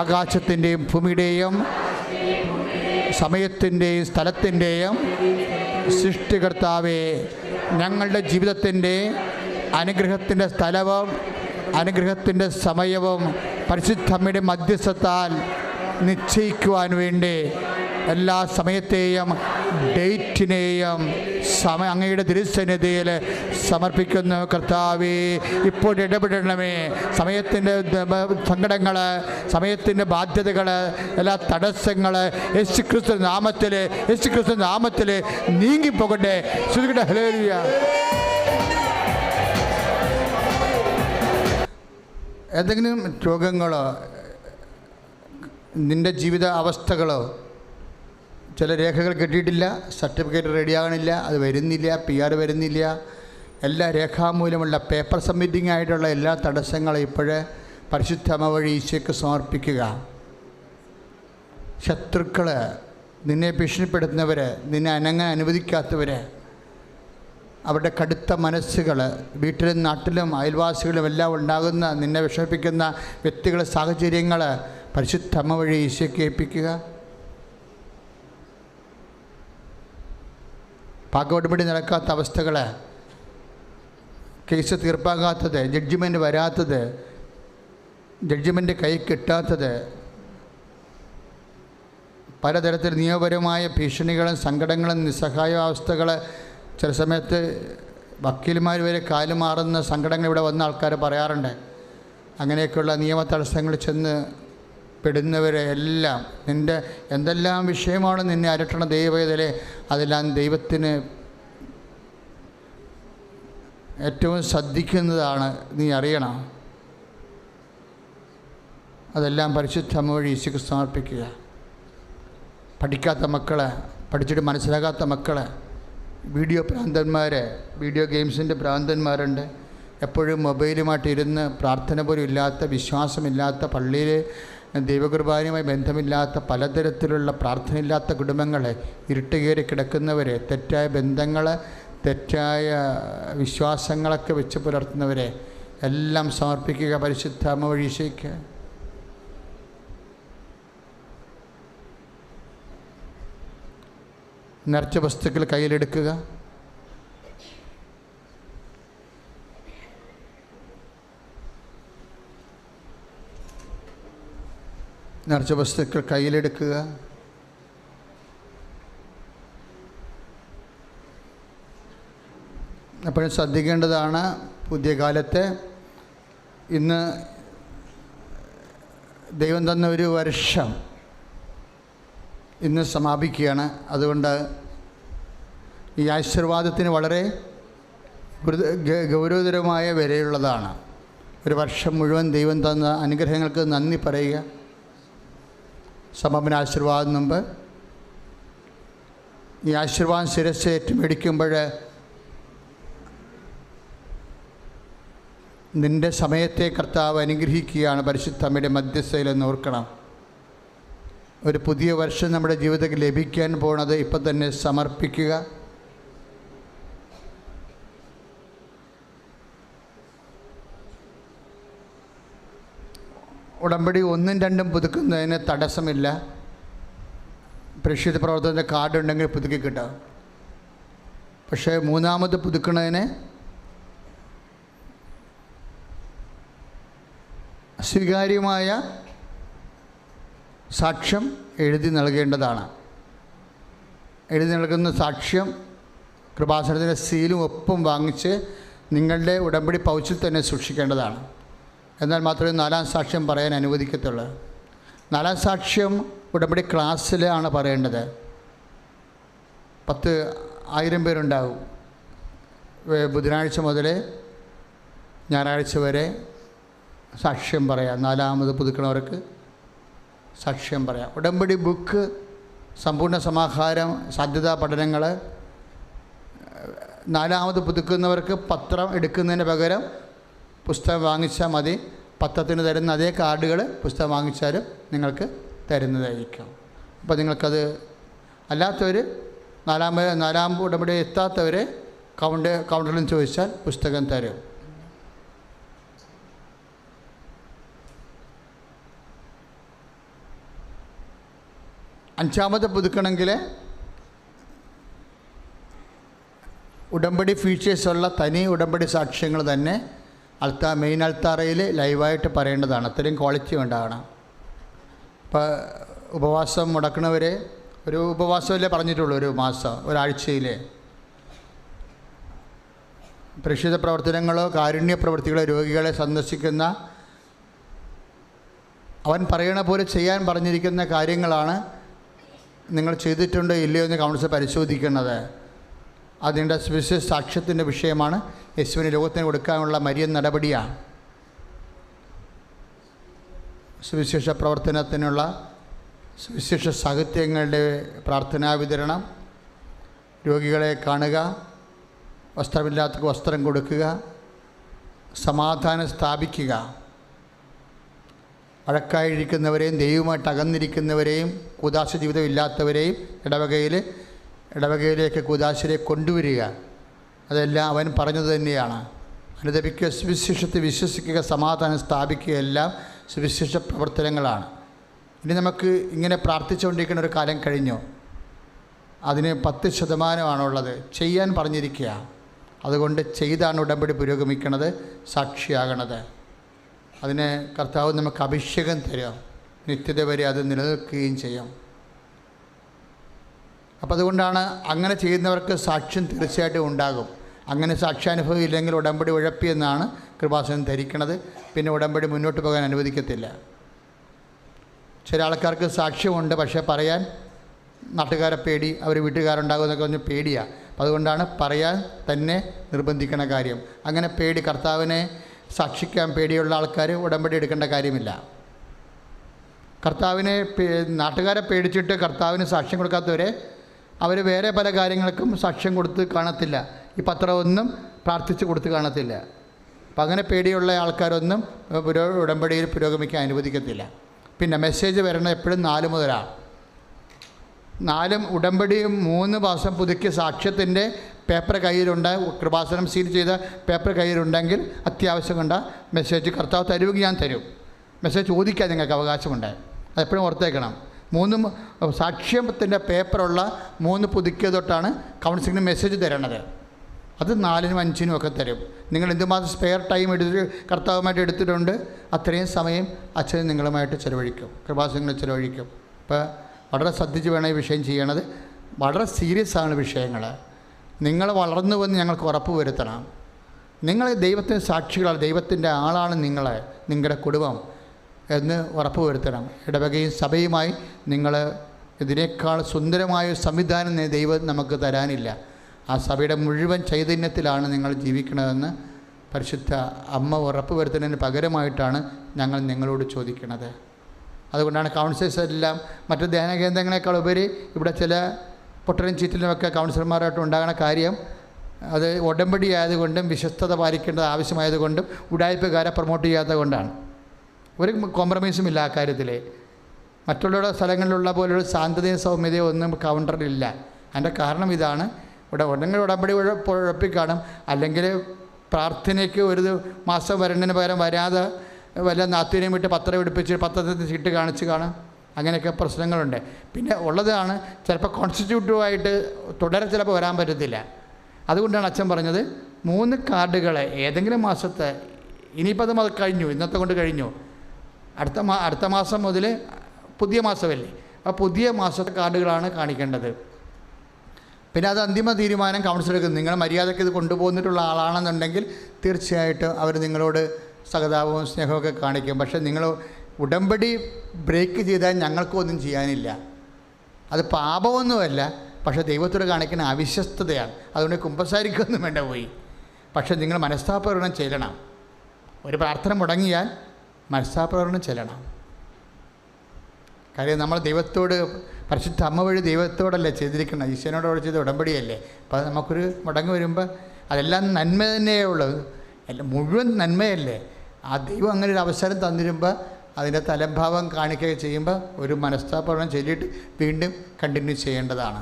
ആകാശത്തിൻ്റെയും ഭൂമിയുടെയും സമയത്തിൻ്റെയും സ്ഥലത്തിൻ്റെയും സൃഷ്ടികർത്താവേ, ഞങ്ങളുടെ ജീവിതത്തിൻ്റെ അനുഗ്രഹത്തിൻ്റെ സ്ഥലവും അനുഗ്രഹത്തിൻ്റെ സമയവും പരിശുദ്ധമ്മയുടെ മധ്യസ്ഥത്താൽ നിശ്ചയിക്കുവാൻ വേണ്ടി എല്ലാ സമയത്തെയും ഡേറ്റിനെയും അങ്ങയുടെ തിരുസന്നിധിയിൽ സമർപ്പിക്കുന്നു. കർത്താവേ, ഇപ്പോൾ ഇടപെടണമേ. സമയത്തിൻ്റെ സങ്കടങ്ങൾ, സമയത്തിൻ്റെ ബാധ്യതകൾ, എല്ലാ തടസ്സങ്ങൾ യേശുക്രിസ്തു നാമത്തിൽ നീങ്ങിപ്പോകട്ടെ. ശ്രുതികട്ടെ. ഹല്ലേലൂയ. എന്തെങ്കിലും രോഗങ്ങളോ നിൻ്റെ ജീവിത അവസ്ഥകളോ, ചില രേഖകൾ കിട്ടിയിട്ടില്ല, സർട്ടിഫിക്കറ്റ് റെഡിയാകണില്ല, അത് വരുന്നില്ല, PR വരുന്നില്ല, എല്ലാ രേഖാമൂലമുള്ള പേപ്പർ സബ്മിറ്റിംഗ് ആയിട്ടുള്ള എല്ലാ തടസ്സങ്ങളും ഇപ്പോഴേ പരിശുദ്ധ അമ്മ വഴി ഈശോയ്ക്ക് സമർപ്പിക്കുക. ശത്രുക്കൾ, നിന്നെ ഭീഷണിപ്പെടുത്തുന്നവർ, നിന്നെ അനങ്ങാൻ അനുവദിക്കാത്തവർ, അവരുടെ കടുത്ത മനസ്സുകൾ, വീട്ടിലും നാട്ടിലും അയൽവാസികളും എല്ലാം ഉണ്ടാകുന്ന നിന്നെ വിഷമിപ്പിക്കുന്ന വ്യക്തികൾ, സാഹചര്യങ്ങൾ പരിശുദ്ധ അമ്മ വഴി ഈശോയ്ക്ക് ഏൽപ്പിക്കുക. പാകോടുപടി നടക്കാത്ത അവസ്ഥകൾ, കേസ് തീർപ്പാകാത്തത്, ജഡ്ജിമെൻ്റ് വരാത്തത്, ജഡ്ജിമെൻ്റ് കൈ കിട്ടാത്തത്, പലതരത്തിൽ നിയമപരമായ ഭീഷണികളും സങ്കടങ്ങളും നിസ്സഹായാവസ്ഥകൾ, ചില സമയത്ത് വക്കീൽമാർ വരെ കാലുമാറുന്ന സങ്കടങ്ങൾ ഇവിടെ വന്ന ആൾക്കാർ പറയാറുണ്ട്. അങ്ങനെയൊക്കെയുള്ള നിയമ തടസ്സങ്ങൾ ചെന്ന് പെടുന്നവരെ എല്ലാം, നിൻ്റെ എന്തെല്ലാം വിഷയമാണ് നിന്നെ അലട്ടണ ദൈവവേദലെ, അതെല്ലാം ദൈവത്തിന് ഏറ്റവും ശ്രദ്ധിക്കുന്നതാണ്, നീ അറിയണം. അതെല്ലാം പരിശുദ്ധ അമ്മ വഴി ഈശോയ്ക്ക് സമർപ്പിക്കുക. പഠിക്കാത്ത മക്കളെ, പഠിച്ചിട്ട് മനസ്സിലാകാത്ത മക്കളെ, വീഡിയോ ഭ്രാന്തന്മാർ, വീഡിയോ ഗെയിംസിൻ്റെ ഭ്രാന്തന്മാരുണ്ട്. എപ്പോഴും മൊബൈലുമായിട്ടിരുന്ന് പ്രാർത്ഥന പോലും ഇല്ലാത്ത, വിശ്വാസമില്ലാത്ത, പള്ളിയിൽ ദൈവകുർബാനയുമായി ബന്ധമില്ലാത്ത, പലതരത്തിലുള്ള പ്രാർത്ഥനയില്ലാത്ത കുടുംബങ്ങളെ, ഇരുട്ടുകയറി കിടക്കുന്നവരെ, തെറ്റായ ബന്ധങ്ങൾ, തെറ്റായ വിശ്വാസങ്ങളൊക്കെ വെച്ച് പുലർത്തുന്നവരെ എല്ലാം സമർപ്പിക്കുക പരിശുദ്ധ അമ്മ വഴി ഈശോയ്ക്ക്. നിറച്ച വസ്തുക്കൾ കയ്യിലെടുക്കുക. നിറച്ച വസ്തുക്കൾ കയ്യിലെടുക്കുക. അപ്പോഴും ശ്രദ്ധിക്കേണ്ടതാണ്, പുതിയ കാലത്ത് ഇന്ന് ദൈവം തന്ന ഒരു വർഷം ഇന്ന് സമാപിക്കുകയാണ്. അതുകൊണ്ട് ഈ ആശീർവാദത്തിന് വളരെ ഗൗരവതരമായ വിലയുള്ളതാണ്. ഒരു വർഷം മുഴുവൻ ദൈവം തന്ന അനുഗ്രഹങ്ങൾക്ക് നന്ദി പറയുക. സമാപന ആശീർവാദം മുമ്പ് ഈ ആശീർവാദം ശിരസ്സേറ്റ് മേടിക്കുമ്പോൾ നിൻ്റെ സമയത്തെ കർത്താവ് അനുഗ്രഹിക്കുകയാണ് പരിശുദ്ധ അമ്മയുടെ മധ്യസ്ഥയിലെന്ന് ഓർക്കണം. ഒരു പുതിയ വർഷം നമ്മുടെ ജീവിതത്തിൽ ലഭിക്കാൻ പോണത് ഇപ്പം തന്നെ സമർപ്പിക്കുക. ഉടമ്പടി 1ഉം 2ഉം പുതുക്കുന്നതിന് തടസ്സമില്ല. പ്രേക്ഷിത പ്രവർത്തനത്തിൻ്റെ കാർഡ് ഉണ്ടെങ്കിൽ പുതുക്കി കിട്ടാം. പക്ഷേ മൂന്നാമത് പുതുക്കുന്നതിന് സ്വീകാര്യമായ സാക്ഷ്യം എഴുതി നൽകേണ്ടതാണ്. എഴുതി നൽകുന്ന സാക്ഷ്യം കൃപാസനത്തിൻ്റെ സീലും ഒപ്പും വാങ്ങിച്ച് നിങ്ങളുടെ ഉടമ്പടി പൗച്ചിൽ തന്നെ സൂക്ഷിക്കേണ്ടതാണ്. എന്നാൽ മാത്രമേ 4ാം സാക്ഷ്യം പറയാൻ അനുവദിക്കത്തുള്ളൂ. 4ാം സാക്ഷ്യം ഉടമ്പടി ക്ലാസ്സിലാണ് പറയേണ്ടത്. 10 1000 പേരുണ്ടാവും. ബുധനാഴ്ച മുതൽ ഞായറാഴ്ച വരെ സാക്ഷ്യം പറയാം. 4ാമത് പുതുക്കണവർക്ക് സാക്ഷ്യം പറയാം. ഉടമ്പടി ബുക്ക്, സമ്പൂർണ്ണ സമാഹാരം, സാധ്യതാ പഠനങ്ങൾ, 4ാമത് പുതുക്കുന്നവർക്ക് പത്രം എടുക്കുന്നതിന് പകരം പുസ്തകം വാങ്ങിച്ചാൽ മതി. പത്രത്തിന് തരുന്ന അതേ കാർഡുകൾ പുസ്തകം വാങ്ങിച്ചാലും നിങ്ങൾക്ക് തരുന്നതായിരിക്കും. അപ്പോൾ നിങ്ങൾക്കത് അല്ലാത്തവർ 4ാം ഉടമ്പടി എത്താത്തവർ കൗണ്ടറിലും ചോദിച്ചാൽ പുസ്തകം തരും. അഞ്ചാമത് പുതുക്കണമെങ്കിൽ ഉടമ്പടി ഫീച്ചേഴ്സുള്ള തനി ഉടമ്പടി സാക്ഷ്യങ്ങൾ തന്നെ മെയിൻ അൾത്താറയിൽ ലൈവായിട്ട് പറയേണ്ടതാണ്. അത്രയും ക്വാളിറ്റി ഉണ്ടാകണം. ഇപ്പോൾ ഉപവാസം മുടക്കണവരെ ഒരു ഉപവാസമല്ലേ പറഞ്ഞിട്ടുള്ളൂ, ഒരു മാസം, ഒരാഴ്ചയിൽ പ്രേക്ഷിത പ്രവർത്തനങ്ങളോ കാരുണ്യ പ്രവൃത്തികളോ രോഗികളെ സന്ദർശിക്കുന്ന അവൻ പറയണ പോലെ ചെയ്യാൻ പറഞ്ഞിരിക്കുന്ന കാര്യങ്ങളാണ് നിങ്ങൾ ചെയ്തിട്ടുണ്ടോ ഇല്ലയോ എന്ന് കൗൺസിൽ പരിശോധിക്കുന്നത്. അതിൻ്റെ സുവിശേഷ സാക്ഷ്യത്തിൻ്റെ വിഷയമാണ്. യേശുവിന് ലോകത്തിന് കൊടുക്കാനുള്ള മരിയൻ നടപടിയാണ്. സുവിശേഷ പ്രവർത്തനത്തിനുള്ള സുവിശേഷ സാഹിത്യങ്ങളുടെ പ്രാർത്ഥനാ വിതരണം, രോഗികളെ കാണുക, വസ്ത്രമില്ലാത്തവർക്ക് വസ്ത്രം കൊടുക്കുക, സമാധാനം സ്ഥാപിക്കുക, വഴക്കായിരിക്കുന്നവരെയും ദൈവമായിട്ട് അകന്നിരിക്കുന്നവരെയും കൂദാശ ജീവിതം ഇല്ലാത്തവരെയും ഇടവകയിലേക്ക് കൂദാശരെ കൊണ്ടുവരിക. അതെല്ലാം അവൻ പറഞ്ഞത് തന്നെയാണ്. അനുദപിക്കുക, സുവിശേഷത്തെ വിശ്വസിക്കുക, സമാധാനം സ്ഥാപിക്കുക, എല്ലാം സുവിശേഷ പ്രവർത്തനങ്ങളാണ്. ഇനി നമുക്ക് ഇങ്ങനെ പ്രാർത്ഥിച്ചുകൊണ്ടിരിക്കുന്ന ഒരു കാലം കഴിഞ്ഞു. അതിന് 10% ചെയ്യാൻ പറഞ്ഞിരിക്കുക. അതുകൊണ്ട് ചെയ്താണ് ഉടമ്പടി പുരോഗമിക്കുന്നത്, സാക്ഷിയാകണത്. അതിന് കർത്താവ് നമുക്ക് അഭിഷേകം തരും, നിത്യത വരെ അത് നിലനിൽക്കുകയും ചെയ്യും. അപ്പോൾ അതുകൊണ്ടാണ് അങ്ങനെ ചെയ്യുന്നവർക്ക് സാക്ഷ്യം തീർച്ചയായിട്ടും ഉണ്ടാകും. അങ്ങനെ സാക്ഷ്യാനുഭവം ഇല്ലെങ്കിൽ ഉടമ്പടി ഉഴപ്പിയെന്നാണ് കൃപാസനം ധരിക്കണത്. പിന്നെ ഉടമ്പടി മുന്നോട്ട് പോകാൻ അനുവദിക്കത്തില്ല. ചില ആൾക്കാർക്ക് സാക്ഷ്യമുണ്ട്, പക്ഷേ പറയാൻ നാട്ടുകാരെ പേടി, അവർ വീട്ടുകാരുണ്ടാകും എന്നൊക്കെ പറഞ്ഞ് പേടിയാണ്. അപ്പോൾ അതുകൊണ്ടാണ് പറയാൻ തന്നെ നിർബന്ധിക്കുന്ന കാര്യം. അങ്ങനെ പേടി, കർത്താവിനെ സാക്ഷിക്കാൻ പേടിയുള്ള ആൾക്കാർ ഉടമ്പടി എടുക്കേണ്ട കാര്യമില്ല. കർത്താവിനെ നാട്ടുകാരെ പേടിച്ചിട്ട് കർത്താവിന് സാക്ഷ്യം കൊടുക്കാത്തവരെ അവർ വേറെ പല കാര്യങ്ങൾക്കും സാക്ഷ്യം കൊടുത്ത് കാണത്തില്ല. ഈ പത്രമൊന്നും പ്രാർത്ഥിച്ച് കൊടുത്ത് കാണത്തില്ല. അപ്പം അങ്ങനെ പേടിയുള്ള ആൾക്കാരൊന്നും ഉടമ്പടിയിൽ പുരോഗമിക്കാൻ അനുവദിക്കത്തില്ല. പിന്നെ മെസ്സേജ് വരണം എപ്പോഴും 4 മുതലാണ്. 4 ഉടമ്പടിയും 3 മാസം പുതുക്കിയ സാക്ഷ്യത്തിൻ്റെ പേപ്പർ കയ്യിലുണ്ട്, കൃപാസനം സീൽ ചെയ്ത പേപ്പർ കയ്യിലുണ്ടെങ്കിൽ അത്യാവശ്യം കൊണ്ട് മെസ്സേജ് കർത്താവ് തരുമെങ്കിൽ ഞാൻ തരും. മെസ്സേജ് ചോദിക്കാൻ നിങ്ങൾക്ക് അവകാശമുണ്ട്. അതെപ്പോഴും ഓർത്തേക്കണം. 3 സാക്ഷ്യത്തിൻ്റെ പേപ്പറുള്ള 3 പുതുക്കിയ തൊട്ടാണ് കൗൺസിലിന് മെസ്സേജ് തരണത്. അത് 4നും 5നും ഒക്കെ തരും. നിങ്ങൾ എന്തുമാത്രം സ്പെയർ ടൈം എടുത്തിട്ട് കർത്താവുമായിട്ട് എടുത്തിട്ടുണ്ട്, അത്രയും സമയം അച്ഛൻ നിങ്ങളുമായിട്ട് ചിലവഴിക്കും, കൃപാസനങ്ങൾ ചിലവഴിക്കും. ഇപ്പോൾ വളരെ ശ്രദ്ധിച്ച് വേണം ഈ വിഷയം ചെയ്യണത്. വളരെ സീരിയസ് ആണ് വിഷയങ്ങൾ. നിങ്ങൾ വളർന്നു വന്ന് ഞങ്ങൾക്ക് ഉറപ്പ് വരുത്തണം. നിങ്ങൾ ദൈവത്തിൻ്റെ സാക്ഷികളാണ്, ദൈവത്തിൻ്റെ ആളാണ് നിങ്ങളുടെ കുടുംബം എന്ന് ഉറപ്പ് വരുത്തണം. ഇടവകയും സഭയുമായി നിങ്ങൾ ഇതിനേക്കാൾ സുന്ദരമായ സംവിധാനം ദൈവം നമുക്ക് തരാനില്ല. ആ സഭയുടെ മുഴുവൻ ചൈതന്യത്തിലാണ് നിങ്ങൾ ജീവിക്കണതെന്ന് പരിശുദ്ധ അമ്മ ഉറപ്പ് വരുത്തുന്നതിന് പകരമായിട്ടാണ് ഞങ്ങൾ നിങ്ങളോട് ചോദിക്കുന്നത്. അതുകൊണ്ടാണ് കൗൺസിലേഴ്സ് എല്ലാം മറ്റ് ധ്യാന കേന്ദ്രങ്ങളെക്കാൾ ഉപരി ഇവിടെ ചില പൊട്ടലും ചീറ്റലുമൊക്കെ കൗൺസിലർമാരായിട്ട് ഉണ്ടാകുന്ന കാര്യം അത് ഉടമ്പടി ആയതുകൊണ്ടും വിശ്വസ്തത പാലിക്കേണ്ടത് ആവശ്യമായതുകൊണ്ടും ഉടായ്പകാരെ പ്രൊമോട്ട് ചെയ്യാത്തത് കൊണ്ടാണ്. ഒരു കോംപ്രമൈസും ഇല്ല ആ കാര്യത്തിൽ. മറ്റുള്ള സ്ഥലങ്ങളിലുള്ള പോലുള്ള ശാന്തതയും സൗമ്യതയും ഒന്നും കൗണ്ടറിലില്ല. അതിൻ്റെ കാരണം ഇതാണ്. ഉടമ്പടി ഉഴപ്പിക്കാണും, അല്ലെങ്കിൽ പ്രാർത്ഥനയ്ക്ക് ഒരു മാസം വരേണ്ടതിന് പകരം വരാതെ വല്ല നാത്തിനെയും വിട്ട് പത്രം എടുപ്പിച്ച് പത്രത്തിൽ ചീട്ട് കാണിച്ച് കാണും. അങ്ങനെയൊക്കെ പ്രശ്നങ്ങളുണ്ട്. പിന്നെ ഉള്ളതാണ് ചിലപ്പോൾ കോൺസ്റ്റിറ്റ്യൂട്ടീവായിട്ട് തുടരെ ചിലപ്പോൾ വരാൻ പറ്റത്തില്ല. അതുകൊണ്ടാണ് അച്ഛൻ പറഞ്ഞത് 3 കാർഡുകളെ ഏതെങ്കിലും മാസത്തെ, ഇനിയിപ്പോൾ അത് കഴിഞ്ഞു, ഇന്നത്തെ കൊണ്ട് കഴിഞ്ഞു, അടുത്ത മാസം മുതൽ പുതിയ മാസമല്ലേ, ആ പുതിയ മാസത്തെ കാർഡുകളാണ് കാണിക്കേണ്ടത്. പിന്നെ അത് അന്തിമ തീരുമാനം കൗൺസിൽ എടുക്കുന്നത്. നിങ്ങൾ മര്യാദയ്ക്ക് ഇത് കൊണ്ടുപോകുന്നിട്ടുള്ള ആളാണെന്നുണ്ടെങ്കിൽ തീർച്ചയായിട്ടും അവർ നിങ്ങളോട് സഹതാപവും സ്നേഹമൊക്കെ കാണിക്കും. പക്ഷേ നിങ്ങൾ ഉടമ്പടി ബ്രേക്ക് ചെയ്താൽ ഞങ്ങൾക്കൊന്നും ചെയ്യാനില്ല. അത് പാപമൊന്നുമല്ല, പക്ഷേ ദൈവത്തോട് കാണിക്കുന്ന അവിശ്വസ്തതയാണ്. അതുകൊണ്ട് കുമ്പസാരിക്കൊന്നും വേണ്ട പോയി. പക്ഷേ നിങ്ങൾ മനസ്താപൂർവ്വം ചെല്ലണം. ഒരു പ്രാർത്ഥന മുടങ്ങിയാൽ മനസ്താപൂർവ്വം ചെല്ലണം. കാര്യം നമ്മൾ ദൈവത്തോട് പരിശുദ്ധ അമ്മ വഴി ദൈവത്തോടല്ലേ ചെയ്തിരിക്കണം, ഈശ്വരനോട് ചെയ്ത ഉടമ്പടിയല്ലേ. അപ്പോൾ അത് നമുക്കൊരു മുടങ്ങ് വരുമ്പോൾ അതെല്ലാം നന്മ തന്നെയേ ഉള്ളത്, എല്ലാം മുഴുവൻ നന്മയല്ലേ. ആ ദൈവം അങ്ങനെ ഒരു അവസരം തന്നിരുമ്പോൾ അതിൻ്റെ തലഭാവം കാണിക്കുകയൊക്കെ ചെയ്യുമ്പോൾ ഒരു മനസ്താപൂർവ്വം ചൊല്ലിയിട്ട് വീണ്ടും കണ്ടിന്യൂ ചെയ്യേണ്ടതാണ്.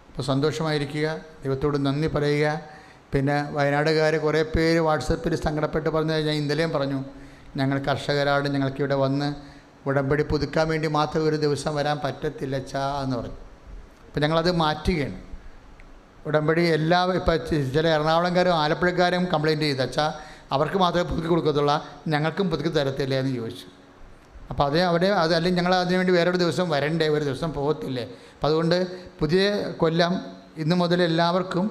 അപ്പോൾ സന്തോഷമായിരിക്കുക, ദൈവത്തോട് നന്ദി പറയുക. പിന്നെ വയനാടുകാർ കുറേ പേര് വാട്സപ്പിൽ സങ്കടപ്പെട്ട് പറഞ്ഞു കഴിഞ്ഞാൽ ഇന്നലെയും പറഞ്ഞു, ഞങ്ങൾ കർഷകരാണ്, ഞങ്ങൾക്കിവിടെ വന്ന് ഉടമ്പടി പുതുക്കാൻ വേണ്ടി മാത്രം ഒരു ദിവസം വരാൻ പറ്റത്തില്ല ചാ എന്ന് പറഞ്ഞു. അപ്പോൾ ഞങ്ങളത് മാറ്റുകയാണ്. ഉടമ്പടി ഇപ്പോൾ ചില എറണാകുളംകാരും ആലപ്പുഴക്കാരും കംപ്ലയിൻറ്റ് ചെയ്ത് വെച്ചാൽ അവർക്ക് മാത്രമേ പുതുക്കി കൊടുക്കത്തുള്ളൂ, ഞങ്ങൾക്കും പുതുക്കി തരത്തില്ല എന്ന് ചോദിച്ചു. അപ്പോൾ അത് അല്ലെങ്കിൽ ഞങ്ങൾ അതിനുവേണ്ടി വേറൊരു ദിവസം വരണ്ടേ, ഒരു ദിവസം പോകത്തില്ലേ. അപ്പം അതുകൊണ്ട് പുതിയ കൊല്ലം ഇന്ന് മുതൽ എല്ലാവർക്കും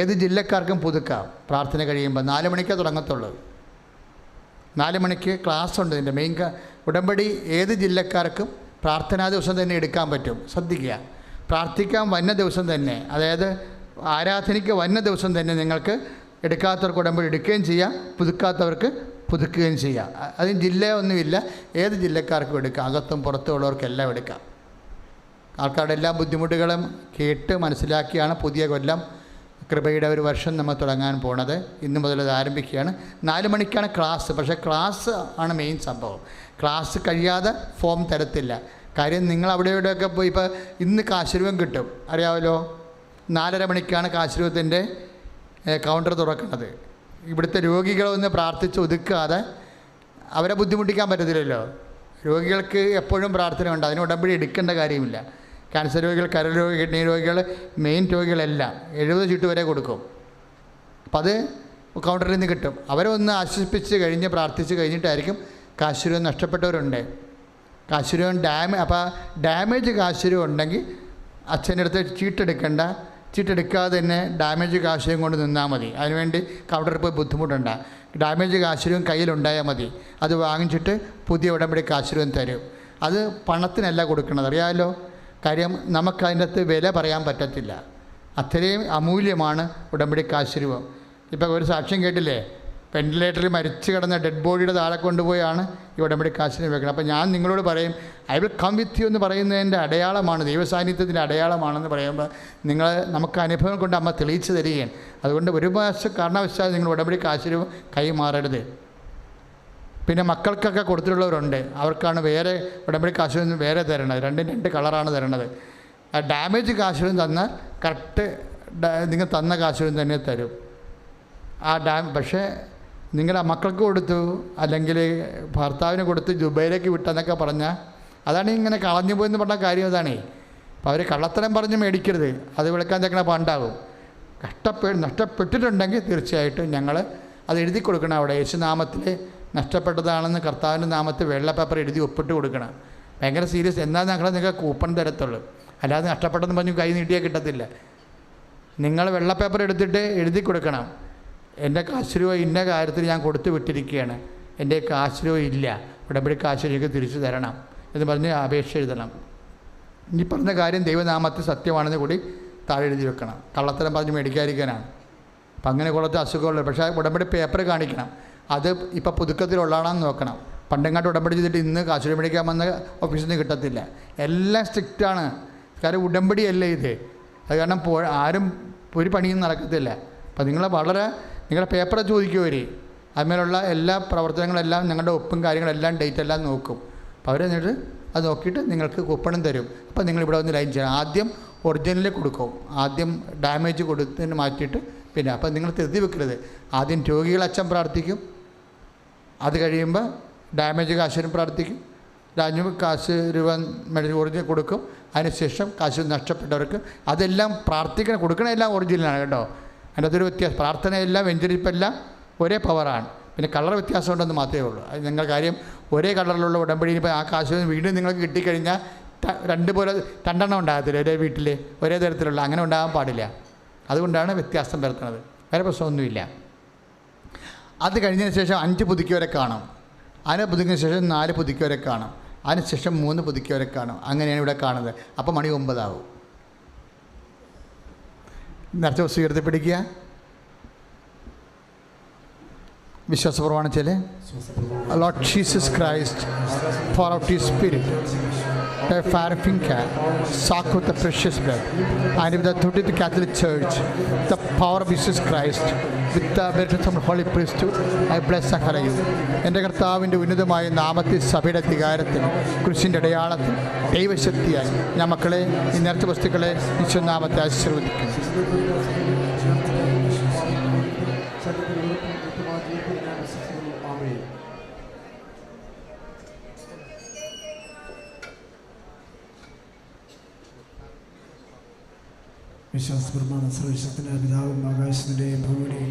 ഏത് ജില്ലക്കാർക്കും പുതുക്കാം. പ്രാർത്ഥന കഴിയുമ്പോൾ 4 മണിക്കേ തുടങ്ങത്തുള്ളൂ. 4 മണിക്ക് ക്ലാസ് ഉണ്ട്. ഇതിൻ്റെ മെയിൻ ഉടമ്പടി ഏത് ജില്ലക്കാർക്കും പ്രാർത്ഥനാ ദിവസം തന്നെ എടുക്കാൻ പറ്റും. ശ്രദ്ധിക്കുക, പ്രാർത്ഥിക്കാൻ വന്ന ദിവസം തന്നെ, അതായത് ആരാധനയ്ക്ക് വന്ന ദിവസം തന്നെ നിങ്ങൾക്ക് എടുക്കാത്തവർക്ക് ഉടമ്പടി എടുക്കുകയും ചെയ്യാം, പുതുക്കാത്തവർക്ക് പുതുക്കുകയും ചെയ്യാം. അതിന് ജില്ല ഒന്നുമില്ല, ഏത് ജില്ലക്കാർക്കും എടുക്കാം. അകത്തും പുറത്തും ഉള്ളവർക്കെല്ലാം എടുക്കാം. ആൾക്കാരുടെ എല്ലാ ബുദ്ധിമുട്ടുകളും കേട്ട് മനസ്സിലാക്കിയാണ് പുതിയ കൊല്ലം കൃപയുടെ ഒരു വർഷം നമ്മൾ തുടങ്ങാൻ പോണത്. ഇന്ന് മുതൽ അത് ആരംഭിക്കുകയാണ്. 4 മണിക്കാണ് ക്ലാസ്. പക്ഷേ ക്ലാസ് ആണ് മെയിൻ സംഭവം. ക്ലാസ് കഴിയാതെ ഫോം തരത്തില്ല. കാര്യം നിങ്ങൾ അവിടെ ഇവിടെയൊക്കെ പോയി, ഇപ്പോൾ ഇന്ന് കാശുരൂപം കിട്ടും, അറിയാമല്ലോ. 4:30 മണിക്കാണ് കാശുരൂപത്തിൻ്റെ കൗണ്ടർ തുറക്കുന്നത്. ഇവിടുത്തെ രോഗികളൊന്ന് പ്രാർത്ഥിച്ച് ഒതുക്കാതെ അവരെ ബുദ്ധിമുട്ടിക്കാൻ പറ്റത്തില്ലല്ലോ. രോഗികൾക്ക് എപ്പോഴും പ്രാർത്ഥന ഉണ്ട്, അതിന് ഉടമ്പടി എടുക്കേണ്ട കാര്യമില്ല. ക്യാൻസർ രോഗികൾ, കരൾ രോഗി, കിഡ്നി രോഗികൾ, മെയിൻ രോഗികളെല്ലാം 70 ചീട്ട് വരെ കൊടുക്കും. അപ്പം അത് കൗണ്ടറിൽ നിന്ന് കിട്ടും. അവരെ ഒന്ന് ആശ്വസിപ്പിച്ച് കഴിഞ്ഞ് പ്രാർത്ഥിച്ച് കഴിഞ്ഞിട്ടായിരിക്കും. കാശുരൂപം നഷ്ടപ്പെട്ടവരുണ്ട്, കാശുരൂപം അപ്പോൾ ഡാമേജ് കാശുരൂപം ഉണ്ടെങ്കിൽ അച്ഛൻ്റെ അടുത്ത് ചീട്ടെടുക്കണ്ട, ചീട്ടെടുക്കാതെ തന്നെ ഡാമേജ് കാശുരൂപം കൊണ്ട് നിന്നാൽ മതി. അതിനുവേണ്ടി കൗണ്ടറിൽ പോയി ബുദ്ധിമുട്ടുണ്ട്. ഡാമേജ് കാശുരൂപം കയ്യിലുണ്ടായാൽ മതി. അത് വാങ്ങിച്ചിട്ട് പുതിയ ഉടമ്പടി കാശുരൂപം തരും. അത് പണത്തിനല്ല കൊടുക്കുന്നത്, അറിയാമല്ലോ. കാര്യം നമുക്കതിൻ്റെ അകത്ത് വില പറയാൻ പറ്റത്തില്ല, അത്രയും അമൂല്യമാണ് ഉടമ്പടി കാശുരൂപം. ഇപ്പോൾ ഒരു സാക്ഷ്യം കേട്ടില്ലേ, വെൻറ്റിലേറ്ററിൽ മരിച്ചു കിടന്ന ഡെഡ് ബോഡിയുടെ താഴെ കൊണ്ടുപോയാണ് ഈ ഉടമ്പടി കാശുരൂപം വെക്കുന്നത്. അപ്പോൾ ഞാൻ നിങ്ങളോട് പറയും, I will come with you എന്ന് പറയുന്നതിൻ്റെ അടയാളമാണ്, ദൈവസാന്നിധ്യത്തിൻ്റെ അടയാളമാണെന്ന് പറയുമ്പോൾ നമുക്ക് അനുഭവം കൊണ്ട് അമ്മ തെളിയിച്ച് തരികയാണ്. അതുകൊണ്ട് ഒരു കാരണവശാലും നിങ്ങൾ ഉടമ്പടി കാശുരൂപം കൈമാറരുത്. പിന്നെ മക്കൾക്കൊക്കെ കൊടുത്തിട്ടുള്ളവരുണ്ട്, അവർക്കാണ് വേറെ ഉടമ്പടി കാശുരൂപം വേറെ തരണത്. 2 കളറാണ് തരണത്. ഡാമേജ് കാശുരൂപം തന്നാൽ കറക്റ്റ് നിങ്ങൾ തന്ന കാശുരൂപം തന്നെ തരും. പക്ഷേ നിങ്ങളുടെ മക്കൾക്ക് കൊടുത്തു, അല്ലെങ്കിൽ ഭർത്താവിന് കൊടുത്ത് ദുബൈയിലേക്ക് വിട്ടെന്നൊക്കെ പറഞ്ഞാൽ അതാണ് ഇങ്ങനെ കളഞ്ഞു പോയെന്ന് പറഞ്ഞ കാര്യം. അതാണേ. അപ്പോൾ അവർ കള്ളത്തരം പറഞ്ഞ് മേടിക്കരുത്, അത് വിളിക്കാൻ തക്കണ പണ്ടാകും. നഷ്ടപ്പെട്ടിട്ടുണ്ടെങ്കിൽ തീർച്ചയായിട്ടും ഞങ്ങൾ അത് എഴുതി കൊടുക്കണം. അവിടെ യേശുനാമത്തിൽ നഷ്ടപ്പെട്ടതാണെന്ന് കർത്താവിൻ്റെ നാമത്തിൽ വെള്ള പേപ്പർ എഴുതി ഒപ്പിട്ട് കൊടുക്കണം. ഭയങ്കര സീരിയസ്. എന്നാൽ നിങ്ങൾക്ക് കൂപ്പൺ തരത്തുള്ളൂ, അല്ലാതെ നഷ്ടപ്പെട്ടെന്ന് പറഞ്ഞ് കൈ നീട്ടിയാൽ കിട്ടത്തില്ല. നിങ്ങൾ വെള്ള പേപ്പർ എടുത്തിട്ട് എഴുതി കൊടുക്കണം, എൻ്റെ കാശുരൂപ ഇന്ന കാര്യത്തിൽ ഞാൻ കൊടുത്തു വിട്ടിരിക്കുകയാണ്, എൻ്റെ കാശുരൂപ ഇല്ല, ഉടമ്പടി കാശുരൂപ തിരിച്ചു തരണം എന്ന് പറഞ്ഞ് അപേക്ഷ എഴുതണം. ഈ പറഞ്ഞ കാര്യം ദൈവനാമത്തിൽ സത്യമാണെന്ന് കൂടി താഴെ എഴുതി വെക്കണം. കള്ളത്തരം പറഞ്ഞ് മേടിക്കാതിരിക്കാനാണ്. അപ്പം അങ്ങനെ കുറച്ച് അസുഖമുള്ളത്. പക്ഷേ ഉടമ്പടി പേപ്പർ കാണിക്കണം. അത് ഇപ്പോൾ പുതുക്കത്തിലുള്ളതാണെന്ന് നോക്കണം. പണ്ടെങ്ങാട്ട് ഉടമ്പടി ചെയ്തിട്ട് ഇന്ന് കാശുരൂപ മേടിക്കാൻ വന്ന ഓഫീസിൽ നിന്ന് കിട്ടത്തില്ല. എല്ലാം സ്ട്രിക്റ്റാണ്. കാര്യം ഉടമ്പടിയല്ലേ ഇത്. അത് കാരണം ആരും ഒരു പണിയും നടക്കത്തില്ല. അപ്പം നിങ്ങളുടെ പേപ്പർ ചോദിക്കും അവർ. അതുമേലുള്ള എല്ലാ പ്രവർത്തനങ്ങളെല്ലാം നിങ്ങളുടെ ഒപ്പും കാര്യങ്ങളെല്ലാം ഡേറ്റ് എല്ലാം നോക്കും. അപ്പോൾ അവരെന്നിട്ട് അത് നോക്കിയിട്ട് നിങ്ങൾക്ക് കൂപ്പണും തരും. അപ്പോൾ നിങ്ങളിവിടെ വന്ന് ലൈൻ ചെയ്യണം. ആദ്യം ഒറിജിനൽ കൊടുക്കും, ആദ്യം ഡാമേജ് കൊടുത്തതിന് മാറ്റിയിട്ട് പിന്നെ. അപ്പം നിങ്ങൾ തിരുത്തി വെക്കരുത്. ആദ്യം രോഗികൾ അച്ഛൻ പ്രാർത്ഥിക്കും, അത് കഴിയുമ്പോൾ ഡാമേജ് കാശുരൂപം പ്രാർത്ഥിക്കും, കാശുരൂപ ഒറിജിനൽ കൊടുക്കും. അതിനുശേഷം കാശ് നഷ്ടപ്പെട്ടവർക്ക് അതെല്ലാം കൊടുക്കണമെല്ലാം ഒറിജിനലാണ് കേട്ടോ. അതിൻ്റെ അതൊരു വ്യത്യാസം. പ്രാർത്ഥനയെല്ലാം വെഞ്ചരിപ്പെല്ലാം ഒരേ പവറാണ്. പിന്നെ കളർ വ്യത്യാസം ഉണ്ടെന്ന് മാത്രമേ ഉള്ളൂ. അത് നിങ്ങൾ കാര്യം ഒരേ കളറിലുള്ള ഉടമ്പടി ഇപ്പോൾ ആ കാശ് വീണ്ടും നിങ്ങൾക്ക് കിട്ടിക്കഴിഞ്ഞാൽ 2 പോലെ 2 എണ്ണം ഉണ്ടാകത്തില്ല ഒരേ വീട്ടിൽ ഒരേ തരത്തിലുള്ള, അങ്ങനെ ഉണ്ടാകാൻ പാടില്ല. അതുകൊണ്ടാണ് വ്യത്യാസം വരുത്തുന്നത്. വേറെ പ്രശ്നമൊന്നുമില്ല. അത് കഴിഞ്ഞതിന് ശേഷം 5 പുതുക്കിയവരെ കാണും. അതിനെ പുതുക്കിയതിന് ശേഷം 4 പുതുക്കിയവരെ കാണും. അതിനുശേഷം 3 പുതുക്കിയവരെ കാണും. അങ്ങനെയാണ് ഇവിടെ കാണുന്നത്. അപ്പോൾ മണി 9 ആവും. നേരത്തെ ദിവസം ഉയർത്തിപ്പിടിക്കുക. വിശ്വാസപ്രമാണം ചെല്ല്. Lord Jesus Christ, pour out His Spirit, a fire finger, soak with the precious blood, and with the authority of the Catholic Church, the power of Jesus Christ, with the benefits of the Holy Priesthood, I bless you. എൻ്റെ കർത്താവിൻ്റെ ഉന്നതമായ നാമത്തിൽ സഭയുടെ അധികാരത്തിൽ കുരിശിൻ്റെ അടയാളത്തിൽ ദൈവശക്തിയായി ഞാൻ മക്കളെ ഈ നേർച്ച വസ്തുക്കളെ ഈശ്വരനാമത്തെ ആശീർവദിക്കുന്നു. വിശ്വാസപ്രമാണ സർവശക്തനായ പിതാവും ആകാശത്തിൻ്റെയും ഭൂമിയുടെയും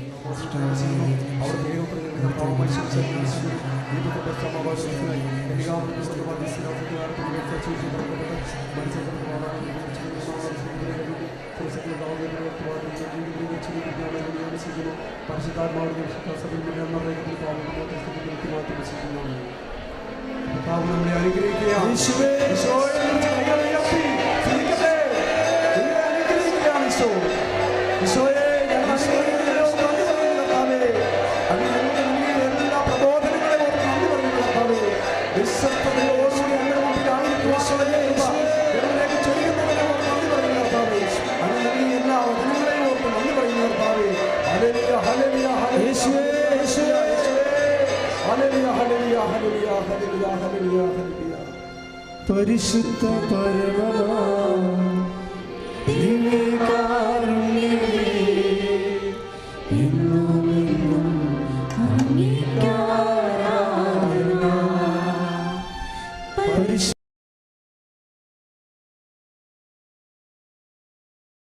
നമ്മളെ അനുഗ്രഹിക്കുക. പരിശുദ്ധ പരമമാ ദിവ്യകാരുണ്യമേ, എന്നും അങ്ങേക്ക് ആരാധന.